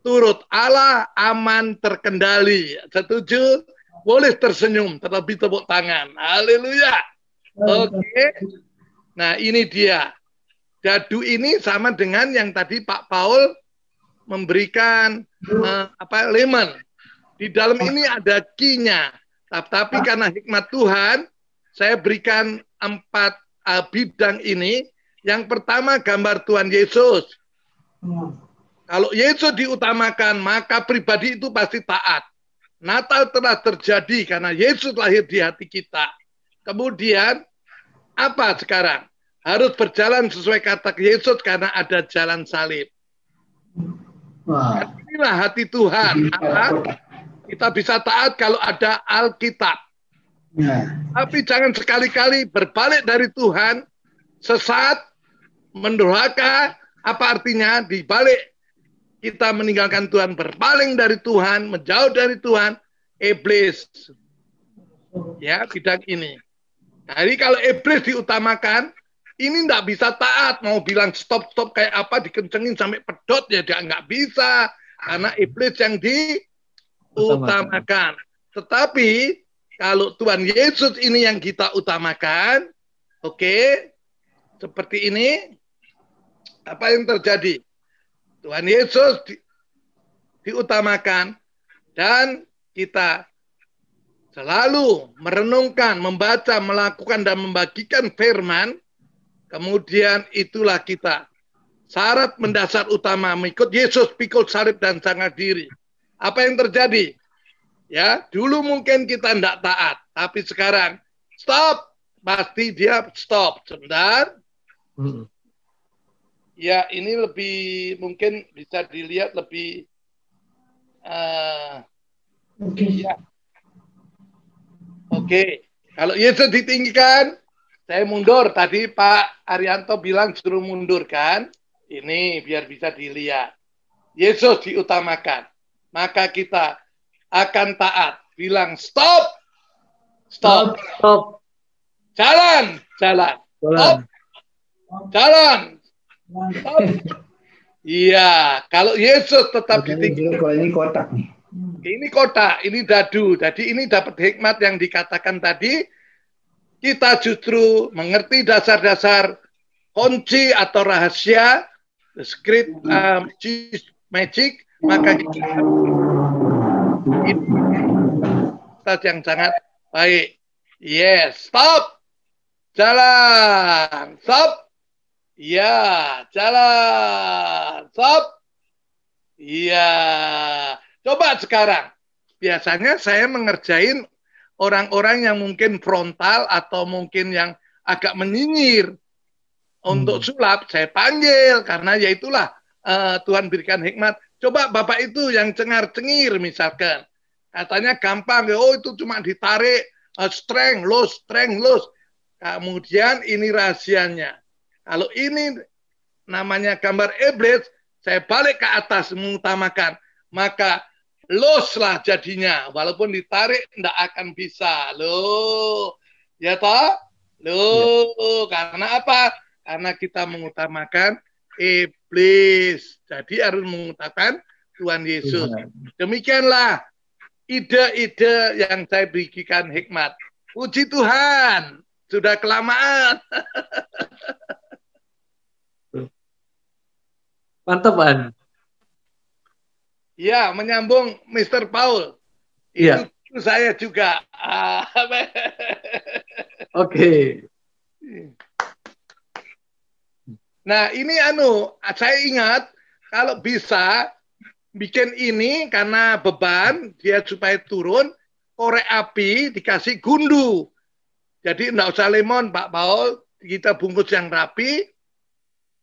Turut Allah, aman, terkendali. Setuju? Boleh tersenyum, terlebih tepuk tangan. Haleluya. Oke. Nah, ini dia. Dadu ini sama dengan yang tadi Pak Paul memberikan lemon. Di dalam ini ada key-nya. Tapi karena hikmat Tuhan, saya berikan 4 bidang ini. Yang pertama gambar Tuhan Yesus. Kalau Yesus diutamakan, maka pribadi itu pasti taat. Natal telah terjadi karena Yesus lahir di hati kita. Kemudian, apa sekarang? Harus berjalan sesuai kata Yesus karena ada jalan salib. Inilah hati Tuhan. Kita bisa taat kalau ada Alkitab. Tapi jangan sekali-kali berbalik dari Tuhan, sesat, mendurhaka. Apa artinya? Dibalik kita meninggalkan Tuhan, berpaling dari Tuhan, menjauh dari Tuhan, iblis. Ya, bidang ini. Jadi kalau iblis diutamakan, ini tidak bisa taat. Mau bilang stop-stop kayak apa, dikencengin sampai pedot, ya dia nggak bisa. Karena iblis yang diutamakan. Tetapi, kalau Tuhan Yesus ini yang kita utamakan, oke, seperti ini, apa yang terjadi? Tuhan Yesus diutamakan dan kita selalu merenungkan, membaca, melakukan dan membagikan firman. Kemudian itulah kita. Syarat mendasar utama mengikut Yesus, pikul salib dan sangat diri. Apa yang terjadi? Ya, dulu mungkin kita tidak taat, tapi sekarang stop, pasti dia stop. Sebentar. Ya, ini lebih mungkin bisa dilihat lebih ya. Oke. Kalau Yesus ditinggikan, saya mundur. Tadi Pak Arianto bilang suruh mundur kan? Ini biar bisa dilihat. Yesus diutamakan. Maka kita akan taat. Bilang stop. Stop. Stop. Jalan. Jalan. Stop. Jalan. Iya, kalau Yesus tetap ditinggikan. Kalau ini kotak nih. Ini kotak, ini dadu. Jadi ini dapat hikmat yang dikatakan tadi. Kita justru mengerti dasar-dasar kunci atau rahasia, the secret magic, maka kita yang sangat baik. Yes, stop. Jalan. Stop. Iya, jalan. Stop. Iya. Coba sekarang. Biasanya saya mengerjain orang-orang yang mungkin frontal atau mungkin yang agak menyinyir. Untuk sulap, saya panggil. Karena ya itulah Tuhan berikan hikmat. Coba Bapak itu yang cengar-cengir misalkan. Katanya gampang. Oh itu cuma ditarik. Strength, loose, strength, loose. Kemudian ini rahasianya. Kalau ini namanya gambar iblis, saya balik ke atas mengutamakan. Maka los lah jadinya. Walaupun ditarik, tidak akan bisa. Loh. Ya toh? Loh. Ya. Karena apa? Karena kita mengutamakan iblis. Jadi harus mengutamakan Tuhan Yesus. Ya. Demikianlah ide-ide yang saya berikan hikmat. Puji Tuhan. Sudah kelamaan. Mantap, An. Ya, menyambung Mr. Paul. Iya. Itu saya juga. Oke. Nah, ini saya ingat kalau bisa bikin ini karena beban dia supaya turun, korek api dikasih gundu. Jadi enggak usah lemon, Pak Paul, kita bungkus yang rapi,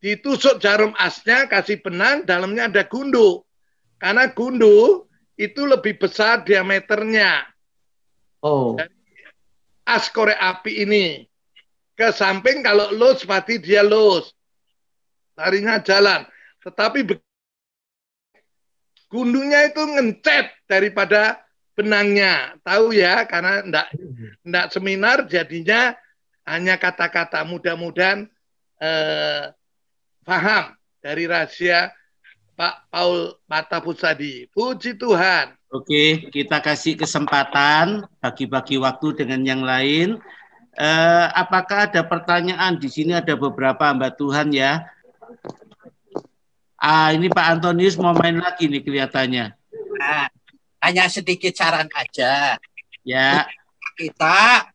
ditusuk jarum asnya, kasih benang, dalamnya ada gundu. Karena gundu itu lebih besar diameternya. Oh. Dari as korek api ini. Ke samping kalau loose, pasti dia loose. Larinya jalan. Tetapi gundunya itu ngencet daripada benangnya. Tahu ya, karena enggak seminar jadinya hanya kata-kata. Mudah-mudahan paham dari rahasia Pak Paul Matapusadi. Puji Tuhan. Oke, kita kasih kesempatan bagi-bagi waktu dengan yang lain. Apakah ada pertanyaan? Di sini ada beberapa Mbak Tuhan ya. Ini Pak Antonius mau main lagi nih kelihatannya. Nah, hanya sedikit saran aja. Ya. Kita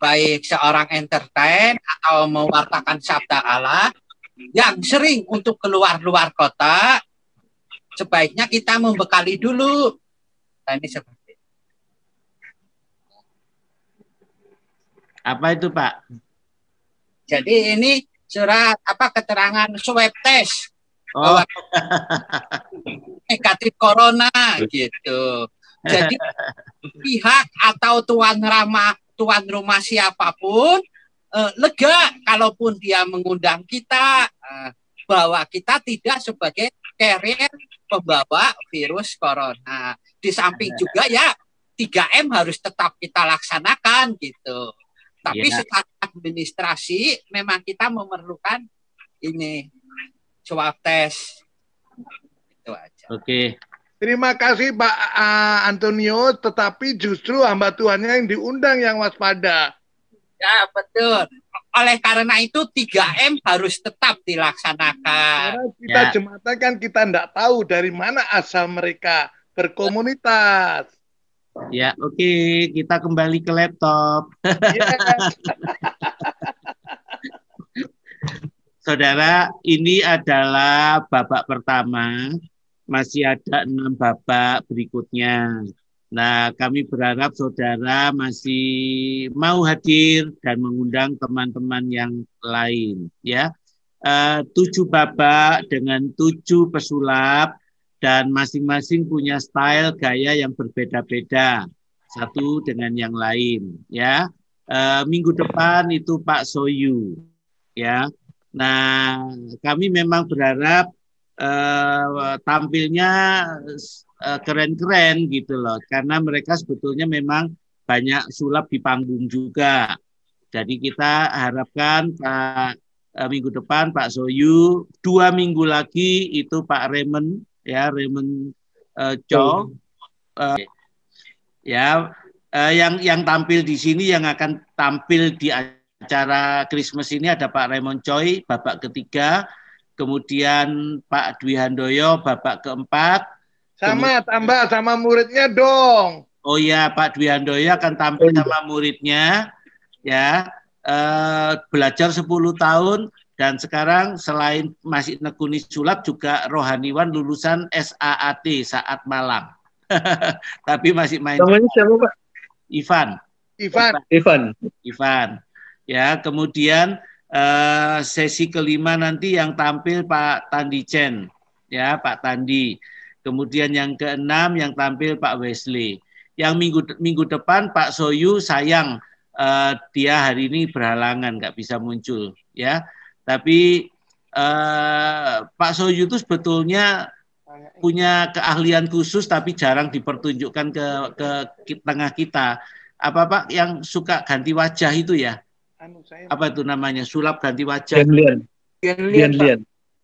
baik seorang entertain atau mewartakan sabda Allah yang sering untuk keluar-luar kota, sebaiknya kita membekali dulu. Nah, ini seperti apa itu Pak? Jadi ini surat keterangan swab test Oh. negatif corona gitu. Jadi pihak atau tuan rumah siapapun lega kalaupun dia mengundang kita bahwa kita tidak sebagai carrier pembawa virus corona. Di samping juga ya 3M harus tetap kita laksanakan gitu. Tapi secara administrasi memang kita memerlukan ini swab test. Itu aja. Oke. Terima kasih Pak Antonio, tetapi justru hamba Tuhannya yang diundang yang waspada. Ya, betul. Oleh karena itu 3M harus tetap dilaksanakan. Karena kita jemaatan kan kita tidak tahu dari mana asal mereka berkomunitas. Ya, oke. Kita kembali ke laptop. Saudara, ini adalah babak pertama. Masih ada 6 babak berikutnya. Nah, kami berharap saudara masih mau hadir dan mengundang teman-teman yang lain. Ya, 7 babak dengan 7 pesulap dan masing-masing punya style gaya yang berbeda-beda satu dengan yang lain. Ya, minggu depan itu Pak Soyu. Ya, nah kami memang berharap tampilnya keren-keren gitu loh, karena mereka sebetulnya memang banyak sulap di panggung juga. Jadi kita harapkan minggu depan Pak Soyu, 2 minggu lagi itu Pak Raymond ya, Raymond Cho yang tampil di sini, yang akan tampil di acara Christmas ini ada Pak Raymond Choi babak ketiga. Kemudian Pak Dwi Handoyo babak keempat. Tambah sama muridnya dong. Oh ya, Pak Dwi Handoyo akan tampil sama muridnya. Ya, belajar 10 tahun dan sekarang selain masih nekuni sulap juga rohaniwan lulusan SAAT Saat Malang. Tapi masih main. Namanya siapa Pak? Ivan. Ya, kemudian sesi kelima nanti yang tampil Pak Tandi Chen, ya Pak Tandi. Kemudian yang keenam yang tampil Pak Wesley. Yang minggu depan Pak Soyu sayang dia hari ini berhalangan nggak bisa muncul, ya. Tapi Pak Soyu itu sebetulnya punya keahlian khusus tapi jarang dipertunjukkan ke tengah kita. Apa Pak yang suka ganti wajah itu ya? Apa itu namanya, sulap ganti wajah? Lian.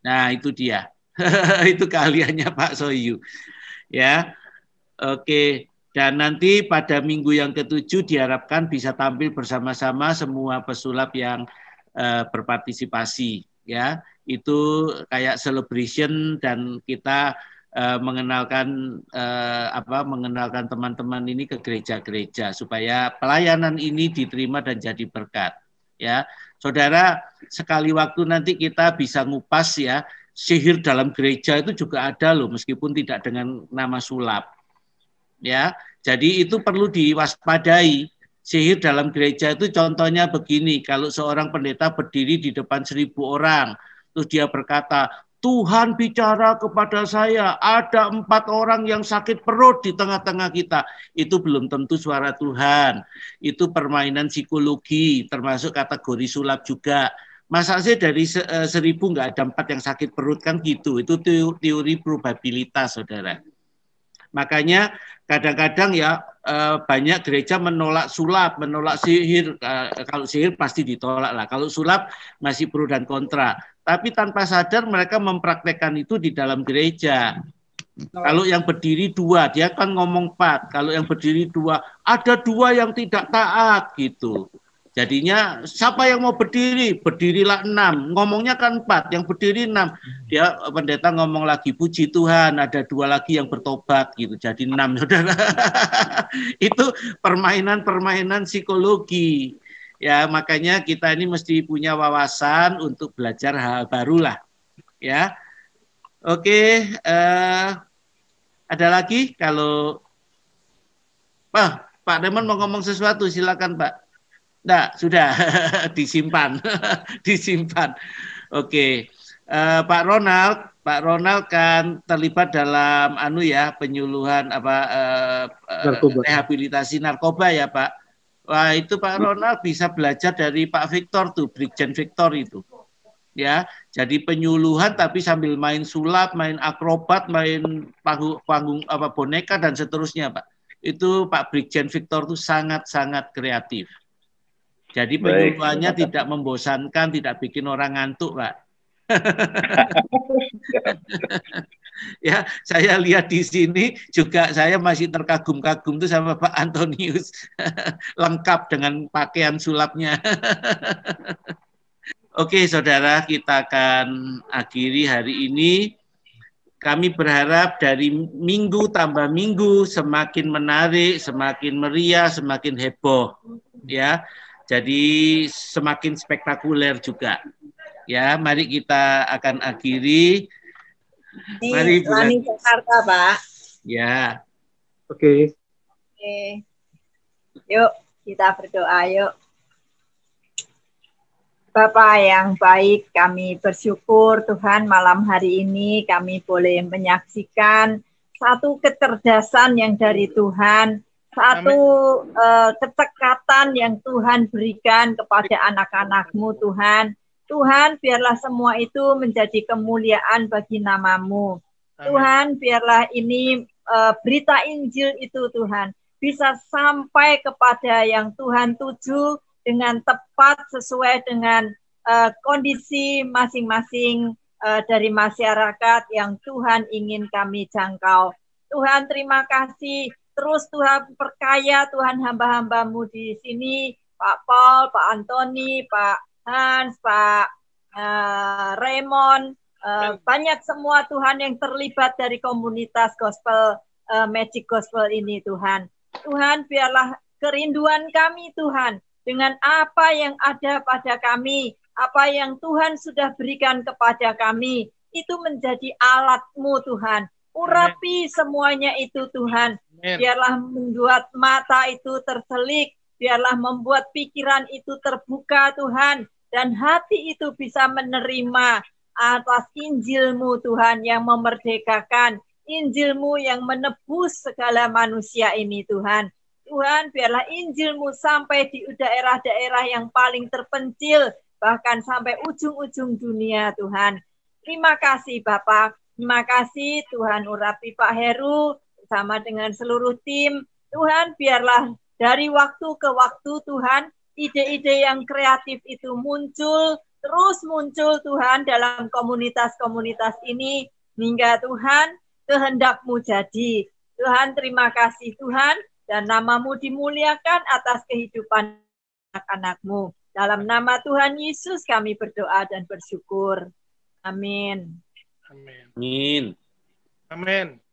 Nah itu dia. Itu keahliannya Pak Soyu. Ya, oke. Dan nanti pada minggu yang ke-7 diharapkan bisa tampil bersama-sama semua pesulap yang berpartisipasi. Ya, itu kayak celebration dan kita mengenalkan teman-teman ini ke gereja-gereja supaya pelayanan ini diterima dan jadi berkat. Ya, saudara, sekali waktu nanti kita bisa ngupas ya, sihir dalam gereja itu juga ada loh, meskipun tidak dengan nama sulap. Ya, jadi itu perlu diwaspadai. Sihir dalam gereja itu contohnya begini, kalau seorang pendeta berdiri di depan 1000 orang, terus dia berkata, Tuhan bicara kepada saya, ada 4 orang yang sakit perut di tengah-tengah kita. Itu belum tentu suara Tuhan. Itu permainan psikologi, termasuk kategori sulap juga. Masa sih dari 1000 nggak ada 4 yang sakit perut kan gitu. Itu teori probabilitas, saudara. Makanya kadang-kadang ya banyak gereja menolak sulap, menolak sihir. Kalau sihir pasti ditolak lah. Kalau sulap masih pro dan kontra. Tapi tanpa sadar mereka mempraktekkan itu di dalam gereja. Kalau yang berdiri 2, dia kan ngomong 4. Kalau yang berdiri 2, ada 2 yang tidak taat gitu. Jadinya siapa yang mau berdiri? Berdirilah 6. Ngomongnya kan 4, yang berdiri 6. Dia pendeta ngomong lagi, puji Tuhan, ada 2 lagi yang bertobat gitu. Jadi 6, saudara. Itu permainan-permainan psikologi. Ya, makanya kita ini mesti punya wawasan untuk belajar hal baru lah. Ya. Oke, ada lagi kalau Pak Raymond mau ngomong sesuatu, silakan Pak. Enggak, sudah disimpan, disimpan. Oke, Pak Ronald kan terlibat dalam penyuluhan rehabilitasi narkoba ya Pak. Wah itu Pak Ronald bisa belajar dari Pak Victor tuh, Brigjen Victor itu. Ya, jadi penyuluhan tapi sambil main sulap, main akrobat, main panggung boneka dan seterusnya Pak. Itu Pak Brigjen Victor itu sangat-sangat kreatif. Jadi penyuluhannya tidak membosankan, tidak bikin orang ngantuk Pak. Ya, saya lihat di sini juga saya masih terkagum-kagum tuh sama Pak Antonius, lengkap dengan pakaian sulapnya. Oke, saudara, kita akan akhiri hari ini. Kami berharap dari minggu tambah minggu semakin menarik, semakin meriah, semakin heboh, ya. Jadi semakin spektakuler juga. Ya, mari kita akan akhiri. Mari Lani Jakarta, Pak. Ya. Oke. Oke. Yuk, kita berdoa yuk. Bapak yang baik, kami bersyukur Tuhan malam hari ini kami boleh menyaksikan satu kecerdasan yang dari Tuhan, satu ketekatan yang Tuhan berikan kepada anak-anak-Mu Tuhan. Tuhan, biarlah semua itu menjadi kemuliaan bagi nama-Mu. Tuhan, biarlah ini berita Injil itu Tuhan bisa sampai kepada yang Tuhan tuju dengan tepat sesuai dengan kondisi masing-masing dari masyarakat yang Tuhan ingin kami jangkau. Tuhan, terima kasih. Terus Tuhan perkaya Tuhan hamba-hamba-Mu di sini, Pak Paul, Pak Antoni, Pak Hans, Pak Raymond, banyak semua Tuhan yang terlibat dari komunitas gospel, Magic Gospel ini Tuhan. Tuhan, biarlah kerinduan kami Tuhan, dengan apa yang ada pada kami, apa yang Tuhan sudah berikan kepada kami, itu menjadi alat-Mu Tuhan. Urapi semuanya itu Tuhan. Biarlah membuat mata itu terselik, biarlah membuat pikiran itu terbuka Tuhan, dan hati itu bisa menerima atas Injil-Mu Tuhan yang memerdekakan, Injil-Mu yang menebus segala manusia ini Tuhan. Tuhan, biarlah Injil-Mu sampai di daerah-daerah yang paling terpencil, bahkan sampai ujung-ujung dunia Tuhan. Terima kasih Bapak, terima kasih Tuhan urapi Pak Heru bersama dengan seluruh tim. Tuhan, biarlah dari waktu ke waktu Tuhan, ide-ide yang kreatif itu muncul, terus muncul Tuhan dalam komunitas-komunitas ini, hingga Tuhan kehendak-Mu jadi. Tuhan, terima kasih Tuhan, dan nama-Mu dimuliakan atas kehidupan anak-anak-Mu. Dalam nama Tuhan Yesus kami berdoa dan bersyukur. Amin. Amin. Amin. Amin.